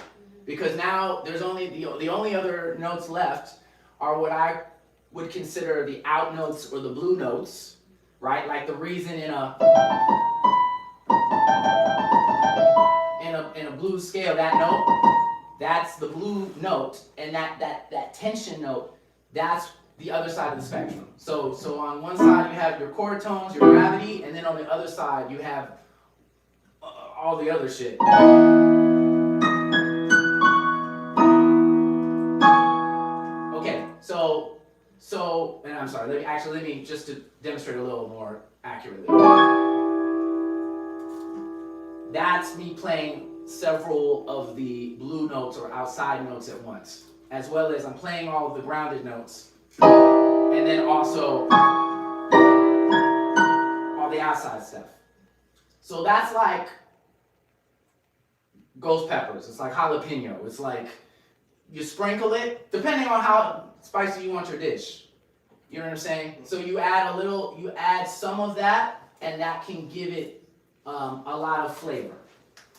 [SPEAKER 1] Because now there's only, the only other notes left are what I would consider the out notes or the blue notes, right? Like the reason in a blues scale, that note, that's the blue note, and that tension note, that's the other side of the spectrum. So on one side you have your chord tones, your gravity, and then on the other side you have all the other shit. Okay, so, and I'm sorry, let me just to demonstrate a little more accurately. That's me playing several of the blue notes or outside notes at once, as well as I'm playing all of the grounded notes, and then also all the outside stuff. So that's like ghost peppers, it's like jalapeno, it's like you sprinkle it, depending on how spicy you want your dish. You know what I'm saying? So you add some of that, and that can give it a lot of flavor.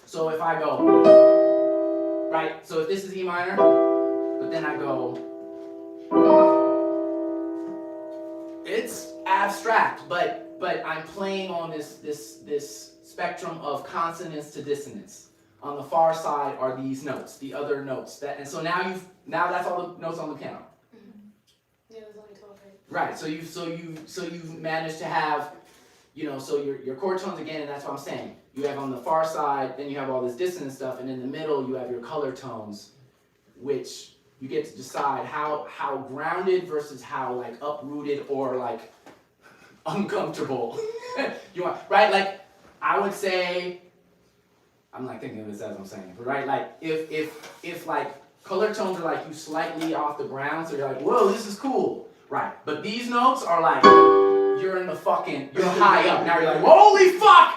[SPEAKER 1] So if I go, right, so if this is E minor, but then I go, it's abstract, but I'm playing on this spectrum of consonance to dissonance. On the far side are these notes, the other notes. And so now that's all the notes on the piano.
[SPEAKER 2] Mm-hmm. Yeah, there's only 12, right?
[SPEAKER 1] Right. So you've managed to have, so your chord tones again, and that's what I'm saying. You have on the far side, then you have all this dissonance stuff, and in the middle you have your color tones, which you get to decide how grounded versus how like uprooted or like uncomfortable you want. Right? Like I would say, I'm like thinking of this as I'm saying, but right, like if like color tones are like you slightly off the ground, so you're like, whoa, this is cool. Right. But these notes are like, you're in the fucking, you're high up. Now you're like, holy fuck!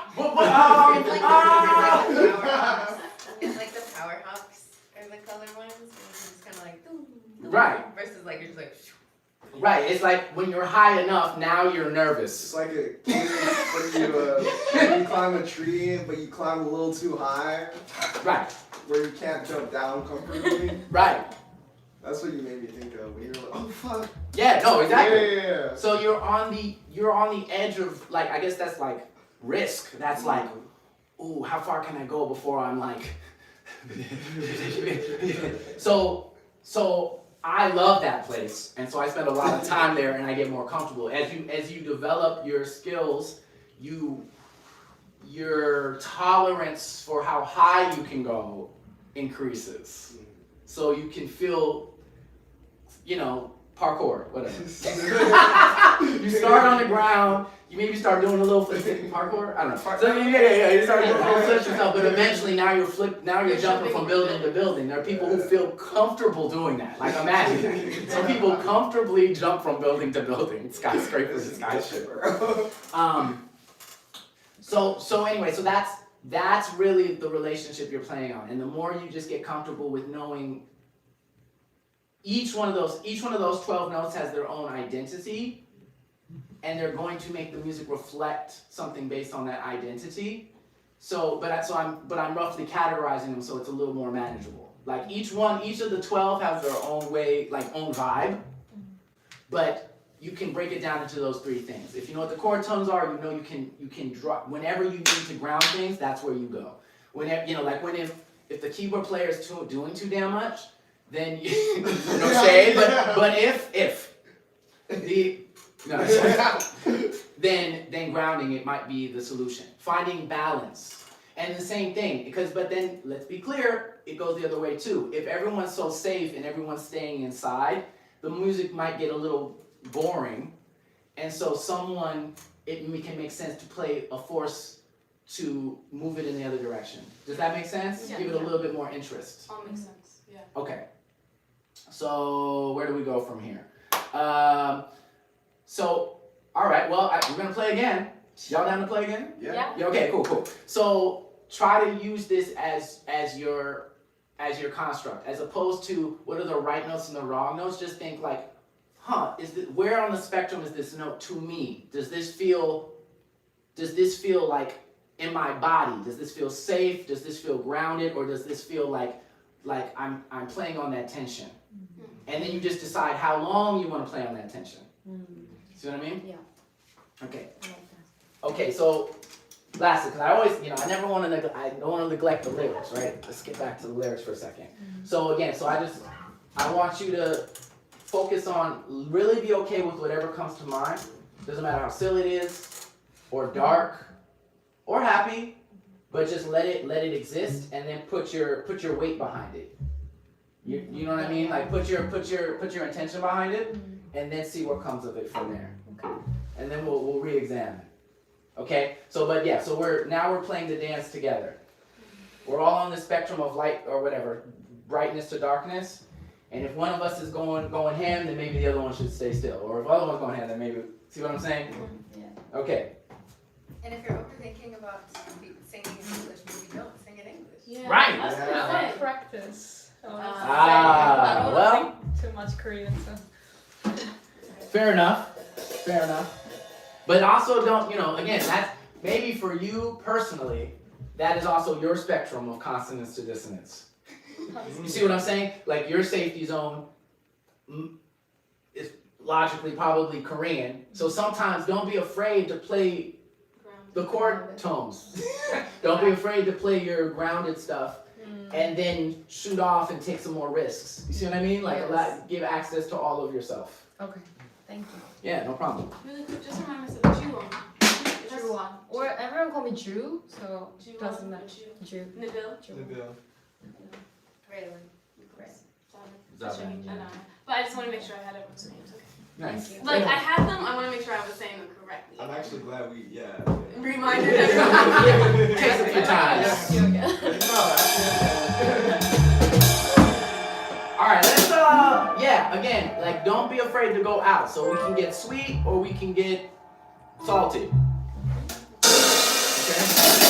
[SPEAKER 5] It's like the power hops are the color ones. And it's just kind of like,
[SPEAKER 1] Right.
[SPEAKER 5] Versus like, you're just like,
[SPEAKER 1] Right. It's like when you're high enough, now you're nervous.
[SPEAKER 3] It's like when you climb a tree, but you climb a little too high,
[SPEAKER 1] Right.
[SPEAKER 3] where you can't jump down comfortably.
[SPEAKER 1] Right.
[SPEAKER 3] That's what you made me think of when you're like, oh fuck.
[SPEAKER 1] Yeah, no, exactly.
[SPEAKER 3] Yeah.
[SPEAKER 1] So you're on the edge of, like, I guess that's like risk. That's like, ooh, how far can I go before I'm like so I love that place, and so I spend a lot of time there, and I get more comfortable. As you develop your skills, your tolerance for how high you can go increases. So you can feel, parkour, whatever. You start on the ground. You maybe start doing a little flip parkour. I don't know. So yeah. You start doing a little flips and stuff, but eventually now you're jumping from building to building. There are people who feel comfortable doing that. Like imagine that. Some people comfortably jump from building to building, skyscrapers and skyscraper. So anyway, so that's really the relationship you're playing on, and the more you just get comfortable with knowing each one of those 12 notes has their own identity. And they're going to make the music reflect something based on that identity. But I'm roughly categorizing them so it's a little more manageable. Like each of the 12 has their own way, like own vibe. But you can break it down into those three things. If you know what the chord tones are, you can draw. Whenever you need to ground things, that's where you go. Whenever if the keyboard player is doing too damn much, then no shade. But if the no, then grounding it might be the solution. Finding balance. And the same thing, but then let's be clear, it goes the other way too. If everyone's so safe and everyone's staying inside, the music might get a little boring. And so it can make sense to play a force to move it in the other direction. Does that make sense?
[SPEAKER 2] Yeah.
[SPEAKER 1] Give it a little bit more interest.
[SPEAKER 2] All makes sense. Yeah.
[SPEAKER 1] Okay. So where do we go from here? So, all right, well, we're going to play again. Y'all down to play again?
[SPEAKER 3] Yeah.
[SPEAKER 1] Yeah, okay, cool. So, try to use this as your construct, as opposed to what are the right notes and the wrong notes. Just think like, where on the spectrum is this note to me? Does this feel like in my body? Does this feel safe? Does this feel grounded? Or does this feel like I'm playing on that tension? And then you just decide how long you want to play on that tension. See what I mean?
[SPEAKER 4] Yeah.
[SPEAKER 1] Okay.
[SPEAKER 4] I like
[SPEAKER 1] Okay, so lastly, because I always, I don't want to neglect the lyrics, right? Let's get back to the lyrics for a second. So again, I want you to focus on, really be okay with whatever comes to mind. Doesn't matter how silly it is, or dark, or happy, but just let it exist, and then put your weight behind it. You know what I mean? Like put your intention behind it, and then see what comes of it from there.
[SPEAKER 4] Okay.
[SPEAKER 1] And then we'll re-examine. Okay? So we're playing the dance together. We're all on the spectrum of light or whatever, brightness to darkness. And if one of us is going ham, then maybe the other one should stay still. Or if the other one's going ham, then maybe, see what I'm saying?
[SPEAKER 4] Yeah.
[SPEAKER 1] Okay.
[SPEAKER 5] And if you're overthinking about singing in English, maybe don't sing in English.
[SPEAKER 2] Yeah.
[SPEAKER 1] Right.
[SPEAKER 2] That's
[SPEAKER 3] Yeah.
[SPEAKER 2] what
[SPEAKER 6] I
[SPEAKER 2] I
[SPEAKER 6] want
[SPEAKER 2] think.
[SPEAKER 6] practice. I wanna
[SPEAKER 5] Ah,
[SPEAKER 6] sing. I don't
[SPEAKER 1] well.
[SPEAKER 6] wanna sing too much Korean, so.
[SPEAKER 1] Fair enough. But also don't, again, that's maybe for you personally, that is also your spectrum of consonance to dissonance. You see what I'm saying? Like your safety zone is logically probably Korean. So sometimes don't be afraid to play the chord tones. Don't be afraid to play your grounded stuff and then shoot off and take some more risks. You see what I mean? Like
[SPEAKER 4] Yes.
[SPEAKER 1] give access to all of yourself.
[SPEAKER 4] Okay. Thank you.
[SPEAKER 1] Yeah, no problem.
[SPEAKER 2] Really quick, just remind us of the Jew one.
[SPEAKER 4] Drew one. Or everyone call me Drew, so
[SPEAKER 2] Jew
[SPEAKER 4] doesn't
[SPEAKER 2] one,
[SPEAKER 4] matter.
[SPEAKER 2] the
[SPEAKER 4] Drew.
[SPEAKER 2] Jew. Nabil.
[SPEAKER 4] Drew.
[SPEAKER 5] Really?
[SPEAKER 2] Sorry. I know. But I just want to make sure I had everyone's names. Okay.
[SPEAKER 1] Nice.
[SPEAKER 4] Thank
[SPEAKER 2] Like I had them, I want to make sure I was saying them correctly.
[SPEAKER 3] I'm actually glad we,
[SPEAKER 2] Reminded everyone.
[SPEAKER 1] Takes a few times. All right, let's again, like don't don't be afraid to go out. So we can get sweet or we can get salty. Okay?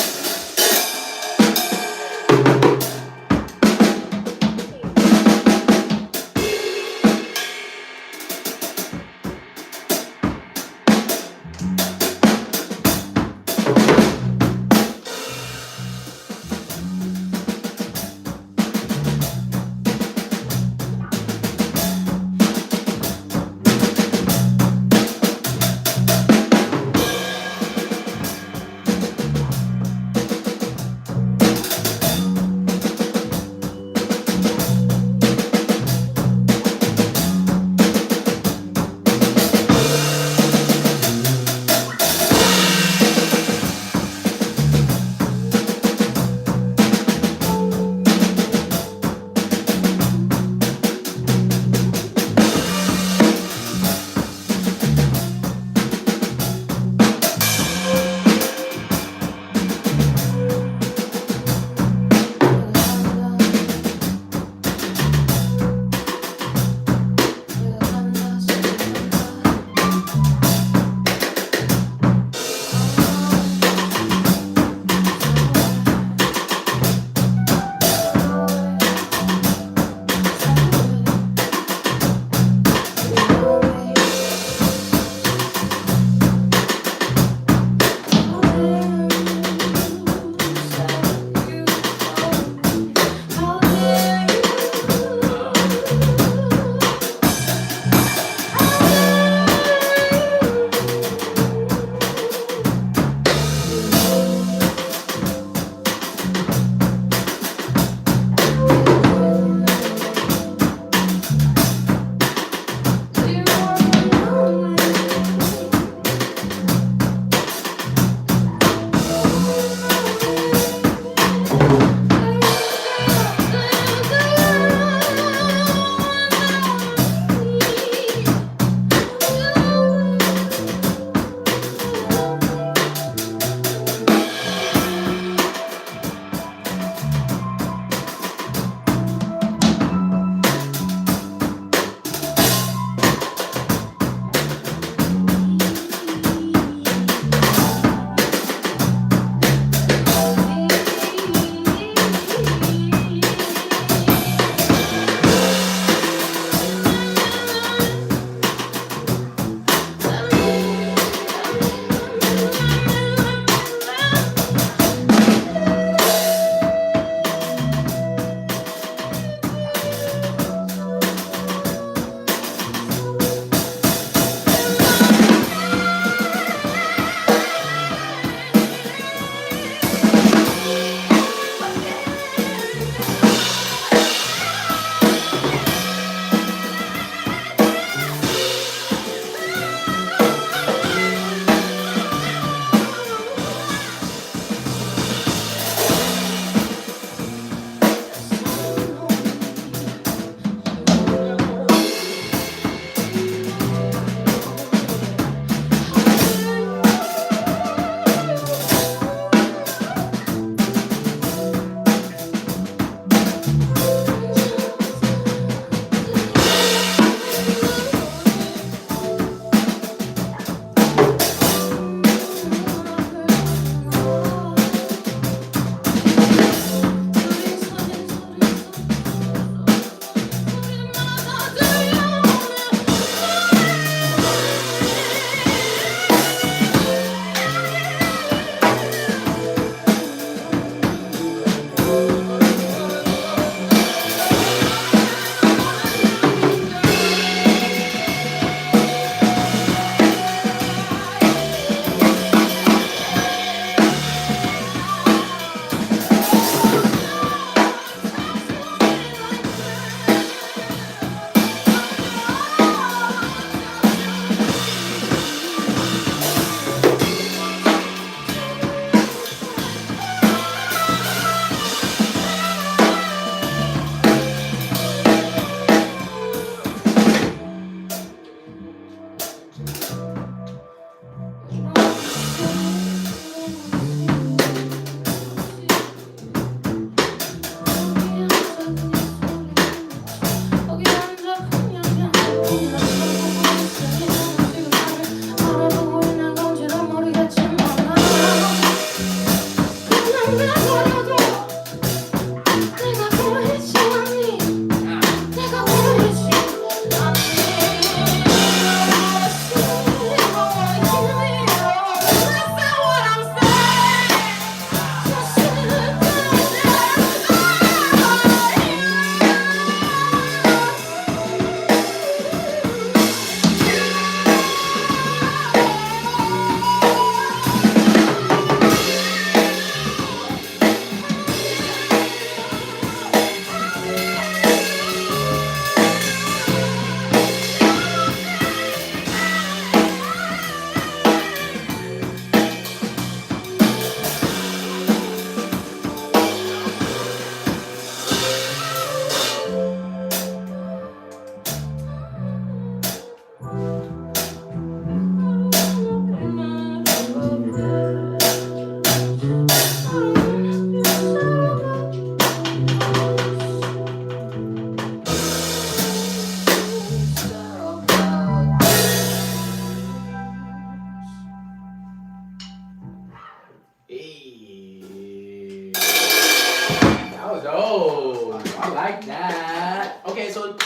[SPEAKER 1] dope. I like that. Okay, so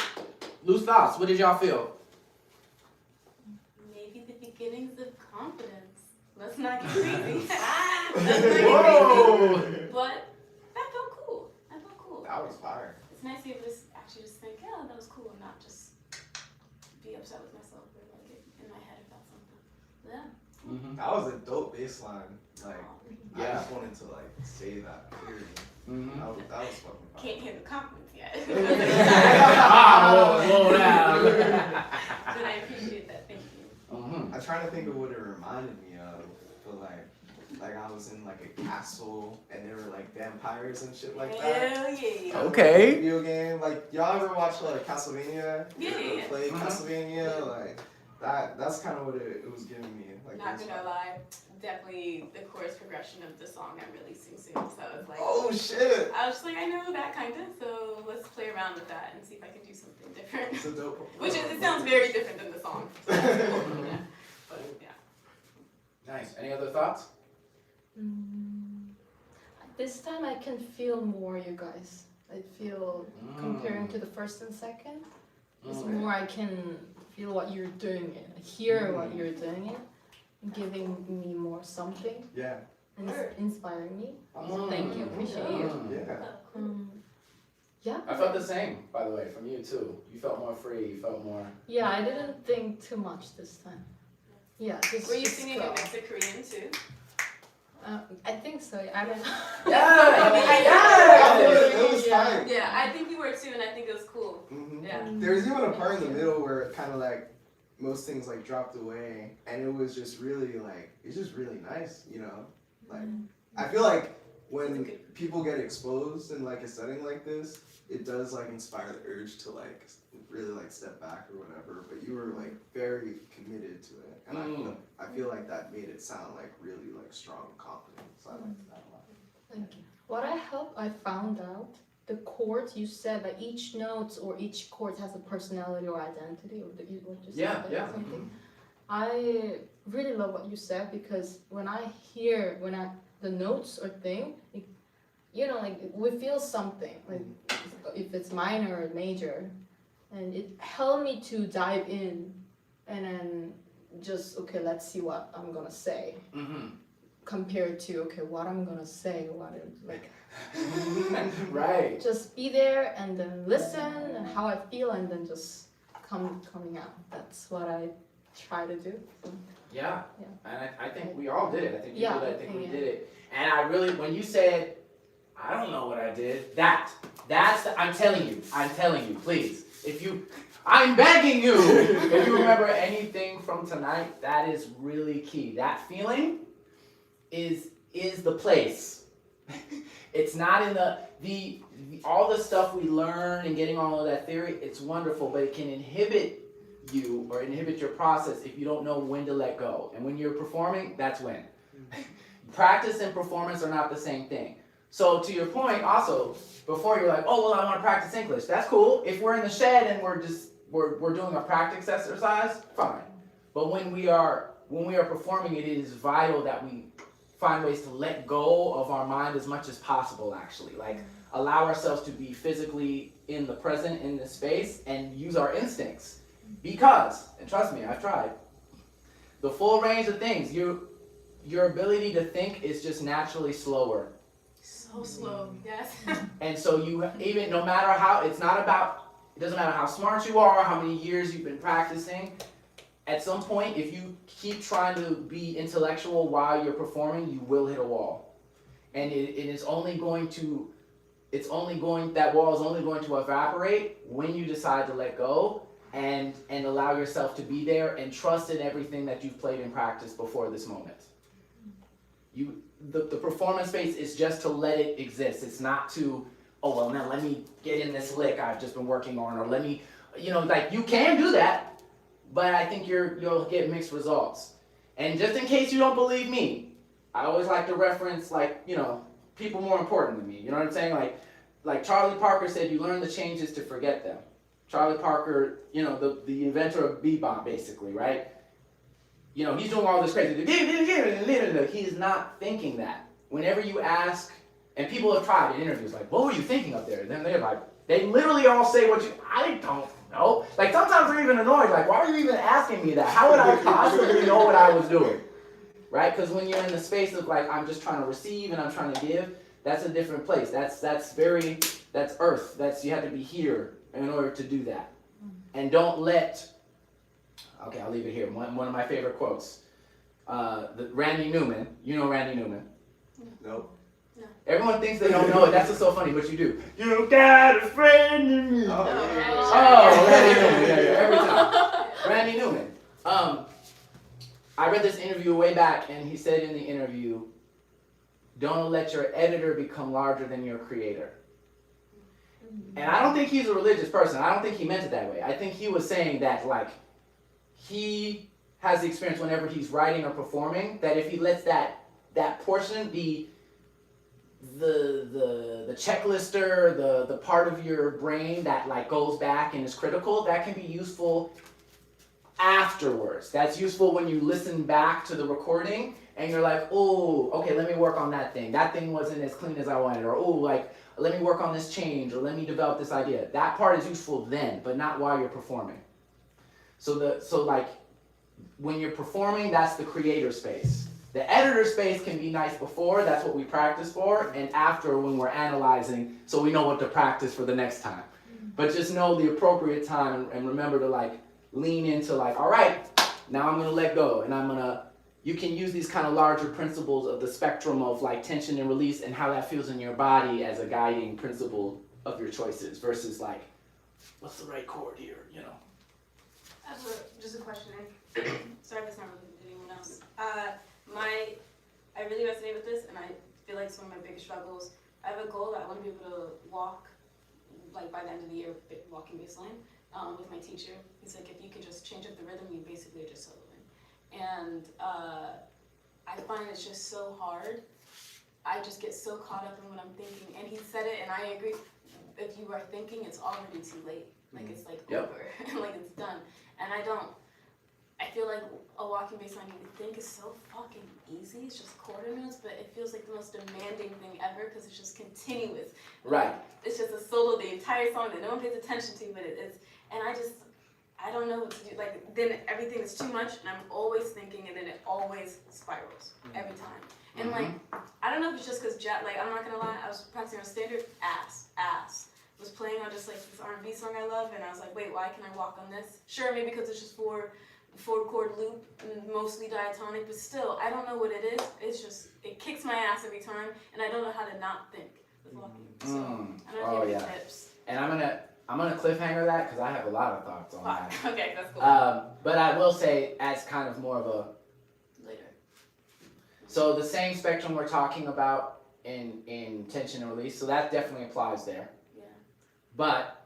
[SPEAKER 1] loose thoughts. What did y'all feel?
[SPEAKER 2] Maybe the beginnings of confidence. Let's not get crazy. Let's not get crazy.
[SPEAKER 1] Whoa.
[SPEAKER 2] But that felt cool. That felt cool.
[SPEAKER 3] That was fire.
[SPEAKER 2] It's nice to be able to actually just think, yeah, that was cool, and not just be upset with myself or like get in my head about something. Yeah.
[SPEAKER 1] Mm-hmm.
[SPEAKER 3] That was a dope bass line. Like, I
[SPEAKER 1] Yeah.
[SPEAKER 3] just wanted to like say that. Period.
[SPEAKER 1] Mm-hmm.
[SPEAKER 3] That was fucking fire.
[SPEAKER 2] Can't hear the compliments yet.
[SPEAKER 1] Whoa down.
[SPEAKER 2] But I appreciate that. Thank you.
[SPEAKER 1] Mm-hmm.
[SPEAKER 3] I'm trying to think of what it reminded me of, but like I was in like a castle and there were like vampires and shit like that.
[SPEAKER 2] Hell yeah.
[SPEAKER 1] Okay.
[SPEAKER 3] Video game, like y'all ever watch like Castlevania?
[SPEAKER 2] Yeah, yeah, yeah.
[SPEAKER 3] Play
[SPEAKER 1] Mhm.
[SPEAKER 3] Castlevania, like that's kind of what it was giving me. Like
[SPEAKER 2] Not
[SPEAKER 3] this
[SPEAKER 2] gonna
[SPEAKER 3] vibe.
[SPEAKER 2] lie, definitely the chorus progression of the song I'm releasing soon. So I was like,
[SPEAKER 3] Oh shit!
[SPEAKER 2] I was just like, I know that kind of, so let's play around with that and see if I can do something different.
[SPEAKER 3] It's a dope.
[SPEAKER 2] Which is, it sounds very different than the song. So that's cool. Yeah. But yeah.
[SPEAKER 1] Nice. Any other thoughts?
[SPEAKER 4] This time I can feel more, you guys. I feel comparing to the first and second. It's
[SPEAKER 1] Mm.
[SPEAKER 4] more I can feel what you're doing it, hear what you're doing it, giving me more something
[SPEAKER 3] Yeah.
[SPEAKER 4] and it's inspiring me.
[SPEAKER 1] Mm.
[SPEAKER 4] Thank you, appreciate you.
[SPEAKER 3] Yeah.
[SPEAKER 4] Yeah.
[SPEAKER 1] I felt the same, by the way, from you too. You felt more free. You felt more.
[SPEAKER 4] Yeah, I didn't think too much this time. Yeah, just
[SPEAKER 2] Were you
[SPEAKER 4] just
[SPEAKER 2] singing
[SPEAKER 4] go.
[SPEAKER 2] in mix of Korean too?
[SPEAKER 4] I think so. I don't know.
[SPEAKER 3] It was
[SPEAKER 4] Yeah.
[SPEAKER 3] fine.
[SPEAKER 2] Yeah, I think you were too, and I think it was cool.
[SPEAKER 3] Mhm.
[SPEAKER 2] Yeah.
[SPEAKER 3] There's even a part in the middle where it kind of like most things like dropped away, and it was just really like it's just really nice, you know. Like I feel like when people get exposed in like a setting like this, it does like inspire the urge to like really like step back or whatever. But you were like very committed to it, and I feel like that made it sound like really like strong and confident. So I liked that a lot.
[SPEAKER 4] Thank you. What I found out, the chords you said that each note or each chord has a personality or identity, or what you said
[SPEAKER 1] Yeah,
[SPEAKER 4] that,
[SPEAKER 1] yeah.
[SPEAKER 4] something. I really love what you said because when I hear the notes or thing, it, you know, like we feel something, like if it's minor or major, and it helped me to dive in, and then just okay, let's see what I'm gonna say.
[SPEAKER 1] Mm-hmm.
[SPEAKER 4] Compared to okay, what I'm gonna say, what it, like
[SPEAKER 1] Right.
[SPEAKER 4] just be there and then listen and how I feel and then just coming out. That's what I try to do. So,
[SPEAKER 1] Yeah.
[SPEAKER 4] Yeah.
[SPEAKER 1] And I think we all did it. I think you
[SPEAKER 4] Yeah,
[SPEAKER 1] did it. I think we
[SPEAKER 4] yeah.
[SPEAKER 1] did it. And I really, when you said, I don't know what I did, that's I'm telling you, please. I'm begging you, if you remember anything from tonight, that is really key. That feeling is the place. It's not in the all the stuff we learn and getting all of that theory, it's wonderful, but it can inhibit you or inhibit your process if you don't know when to let go. And when you're performing, that's when. Practice and performance are not the same thing. So to your point also, before you're like, oh well I want to practice English, that's cool. If we're in the shed and we're doing a practice exercise, fine. But when we are performing, it is vital that we find ways to let go of our mind as much as possible, actually. Like allow ourselves to be physically in the present, in this space, and use our instincts. Because, and trust me, I've tried, the full range of things, your ability to think is just naturally slower.
[SPEAKER 2] So slow, yes.
[SPEAKER 1] And so you, even no matter how, it doesn't matter how smart you are, how many years you've been practicing, at some point, if you keep trying to be intellectual while you're performing, you will hit a wall. And that wall is only going to evaporate when you decide to let go and allow yourself to be there and trust in everything that you've played in practice before this moment. The performance space is just to let it exist. It's not to, oh well now let me get in this lick I've just been working on, or let me, like you can do that, but I think you'll get mixed results. And just in case you don't believe me, I always like to reference people more important than me. You know what I'm saying? Like Charlie Parker said, you learn the changes to forget them. Charlie Parker, the inventor of bebop, basically, right? He's doing all this crazy. He is not thinking that. Whenever you ask And people have tried in interviews, like, what were you thinking up there? And then they're like, they literally all say I don't know. Like, sometimes they're even annoyed, like, why are you even asking me that? How would I possibly know what I was doing? Right? Because when you're in the space of, like, I'm just trying to receive and I'm trying to give, that's a different place. That's earth. You have to be here in order to do that. And don't let, okay, I'll leave it here. One of my favorite quotes. Randy Newman, you know Randy Newman.
[SPEAKER 3] Nope.
[SPEAKER 1] Everyone thinks they don't know it. That's what's so funny, but you do. You got a friend in me.
[SPEAKER 3] Oh,
[SPEAKER 1] Oh, Randy Newman. Yeah, every time. Randy Newman. I read this interview way back, and he said in the interview, don't let your editor become larger than your creator. And I don't think he's a religious person. I don't think he meant it that way. I think he was saying that, like, he has the experience whenever he's writing or performing, that if he lets that portion be the checklister, the part of your brain that, like, goes back and is critical, that can be useful afterwards. That's useful when you listen back to the recording and you're like, oh, okay, let me work on that thing. That thing wasn't as clean as I wanted, or oh, like, let me work on this change, or let me develop this idea. That part is useful then, but not while you're performing. So like, when you're performing, that's the creator space. The editor space can be nice before, that's what we practice for, and after when we're analyzing, so we know what to practice for the next time. But just know the appropriate time and remember to, like, lean into, like, all right, now I'm gonna let go, and you can use these kind of larger principles of the spectrum of, like, tension and release and how that feels in your body as a guiding principle of your choices versus, like, what's the right chord here, you know?
[SPEAKER 2] I have just a question. Sorry if it's not really with anyone else. I really resonate with this, and I feel like it's one of my biggest struggles. I have a goal that I want to be able to walk, like, by the end of the year, walking baseline, with my teacher. He's like, if you could just change up the rhythm, you basically are just soloing. And I find it's just so hard. I just get so caught up in what I'm thinking. And he said it, and I agree. If you are thinking, it's already too late. Like, it's, like, over. Like, it's done. And I feel like a walking baseline you would think is so fucking easy. It's just quarter notes, but it feels like the most demanding thing ever because it's just continuous.
[SPEAKER 1] Right.
[SPEAKER 2] It's just a solo the entire song that no one pays attention to, but it is. And I don't know what to do. Like, then everything is too much, and I'm always thinking, and then it always spirals every time. And like, I don't know if it's just because like, I'm not gonna lie, I was practicing on standard ass. Was playing on just like this R&B song I love, and I was like, wait, why can I walk on this? Sure, maybe because it's just four chord loop, mostly diatonic, but still, I don't know what it is. It's just, it kicks my ass every time, and I don't know how to not think with walking. So, I don't know if you have any tips.
[SPEAKER 1] And I'm gonna cliffhanger that because I have a lot of thoughts on that.
[SPEAKER 2] Okay, that's cool.
[SPEAKER 1] But I will say, as kind of more of a
[SPEAKER 2] Later.
[SPEAKER 1] so the same spectrum we're talking about in tension and release, so that definitely applies there.
[SPEAKER 2] Yeah.
[SPEAKER 1] But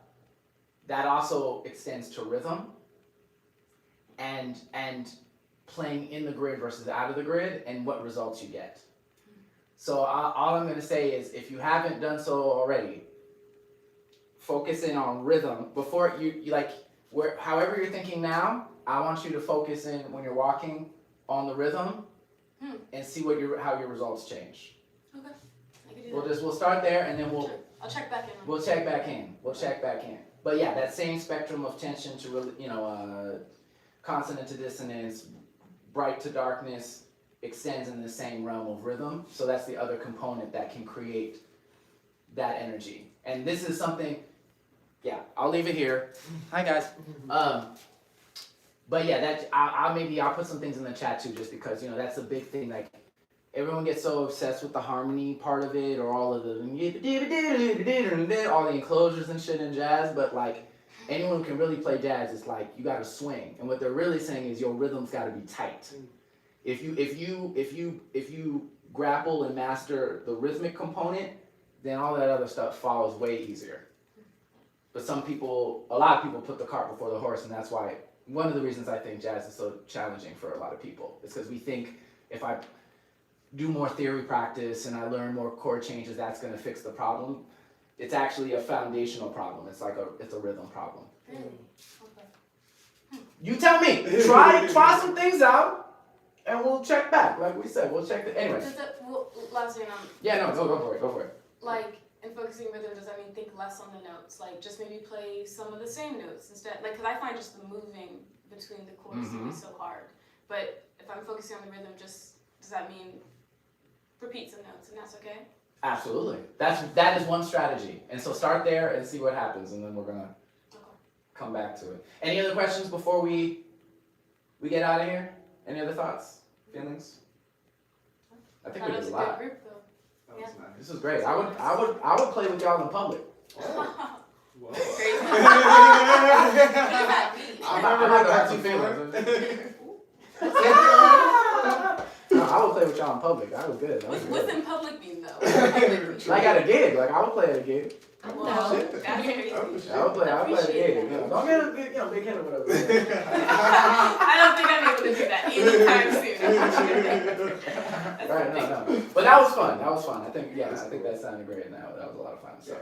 [SPEAKER 1] that also extends to rhythm and playing in the grid versus out of the grid and what results you get. So all I'm going to say is, if you haven't done so already, focus in on rhythm before you like however you're thinking now. I want you to focus in when you're walking on the rhythm and see how your results change.
[SPEAKER 2] Okay, I can do that.
[SPEAKER 1] We'll start there, and then
[SPEAKER 2] I'll check back in.
[SPEAKER 1] We'll check back in. But yeah, that same spectrum of tension to consonant to dissonance, bright to darkness, extends in the same realm of rhythm. So that's the other component that can create that energy. And this is something, yeah, I'll leave it here. Hi guys. But yeah, I'll put some things in the chat too, just because that's a big thing. Like, everyone gets so obsessed with the harmony part of it, or all of all the enclosures and shit in jazz. But like, anyone who can really play jazz, it's like you got to swing, and what they're really saying is your rhythm's got to be tight. If you grapple and master the rhythmic component, then all that other stuff follows way easier. But a lot of people put the cart before the horse, and that's why one of the reasons I think jazz is so challenging for a lot of people is because we think if I do more theory practice and I learn more chord changes, that's going to fix the problem. It's actually a foundational problem. It's a rhythm problem.
[SPEAKER 2] Really? Okay.
[SPEAKER 1] You tell me. Try some things out, and we'll check back. Like we said, we'll check anyway.
[SPEAKER 2] Last thing,
[SPEAKER 1] Yeah, no, go for it.
[SPEAKER 2] like, in focusing rhythm, does that mean think less on the notes? Like, just maybe play some of the same notes instead? Like, because I find just the moving between the chords to be so hard. But if I'm focusing on the rhythm, does that mean repeat some notes and that's okay?
[SPEAKER 1] Absolutely. That is one strategy. And so start there and see what happens, and then we're gonna come back to it. Any other questions before we get out of here? Any other thoughts? Feelings? I think we
[SPEAKER 2] That
[SPEAKER 1] did
[SPEAKER 2] was
[SPEAKER 1] a
[SPEAKER 2] a good
[SPEAKER 1] lot.
[SPEAKER 2] group, though.
[SPEAKER 3] That was nice.
[SPEAKER 1] This is great. I would play with y'all in public.
[SPEAKER 3] Whoa.
[SPEAKER 2] Crazy.
[SPEAKER 1] I'm not gonna hurt your feelings. No, I would play with y'all in public. That was good. That was
[SPEAKER 2] What's
[SPEAKER 1] good.
[SPEAKER 2] in public mean, though?
[SPEAKER 1] Like at a gig. Like I would play at a gig.
[SPEAKER 2] Well,
[SPEAKER 3] shit.
[SPEAKER 2] that's crazy.
[SPEAKER 1] I would play at a
[SPEAKER 2] Appreciate
[SPEAKER 1] gig.
[SPEAKER 2] that.
[SPEAKER 1] Don't get a big hit or whatever.
[SPEAKER 2] I don't think I'm able to do that anytime soon.
[SPEAKER 1] Right, no. But that was fun. I think that sounded great, and that was a lot of fun. So,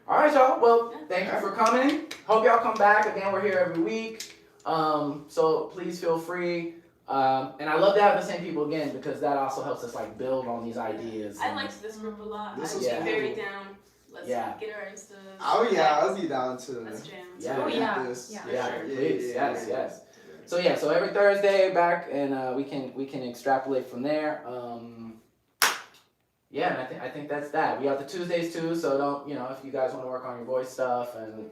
[SPEAKER 1] all right, y'all. Well, thank you for coming. Hope y'all come back. Again, we're here every week. So please feel free. And I love to have the same people again because that also helps us like build on these ideas.
[SPEAKER 2] I liked this group a lot.
[SPEAKER 3] This
[SPEAKER 2] I
[SPEAKER 3] was
[SPEAKER 2] was
[SPEAKER 1] cool.
[SPEAKER 2] very down. Let's
[SPEAKER 1] Yeah.
[SPEAKER 2] get our Insta.
[SPEAKER 3] Oh yeah, I'll be down to.
[SPEAKER 2] Let's jam.
[SPEAKER 1] Yeah.
[SPEAKER 4] Oh, yeah.
[SPEAKER 3] This.
[SPEAKER 4] Yeah.
[SPEAKER 1] Yeah, please. Yes. So every Thursday back, and we can extrapolate from there. And I think that's that. We have the Tuesdays too, so don't if you guys want to work on your voice stuff and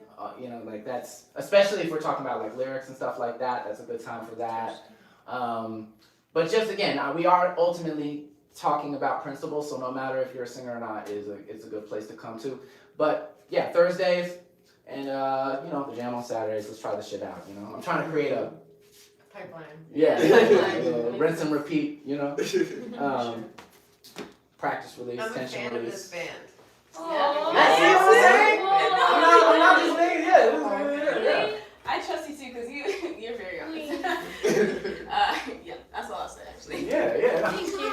[SPEAKER 1] like that's especially if we're talking about like lyrics and stuff like that. That's a good time for that. But just again, we are ultimately talking about principles, so no matter if you're a singer or not, it's a good place to come to. But yeah, Thursdays and the jam on Saturdays. Let's try this shit out. I'm trying to create a
[SPEAKER 5] Pipeline.
[SPEAKER 1] rinse and repeat. Practice release,
[SPEAKER 5] I'm a
[SPEAKER 1] tension
[SPEAKER 5] fan
[SPEAKER 1] release.
[SPEAKER 5] of this band.
[SPEAKER 4] Oh,
[SPEAKER 1] That's what I'm saying. I'm not just saying. Yeah.
[SPEAKER 2] I trust you too because you're very honest. Yeah, that's all I'll say actually.
[SPEAKER 1] Yeah.
[SPEAKER 4] Thank you.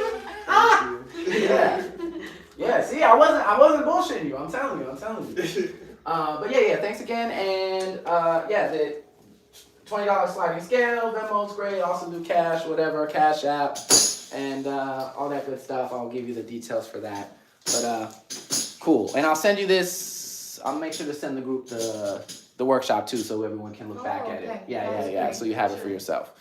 [SPEAKER 1] Yeah. See, I wasn't bullshitting you. I'm telling you. But yeah. Thanks again, and the $20 sliding scale, Venmo's great. Also do cash, whatever, Cash App, and all that good stuff. I'll give you the details for that. But cool. And I'll send you this. I'll make sure to send the group the workshop too, so everyone can look back at it.
[SPEAKER 4] Okay.
[SPEAKER 1] Yeah.
[SPEAKER 4] That's great.
[SPEAKER 1] So you have it for yourself.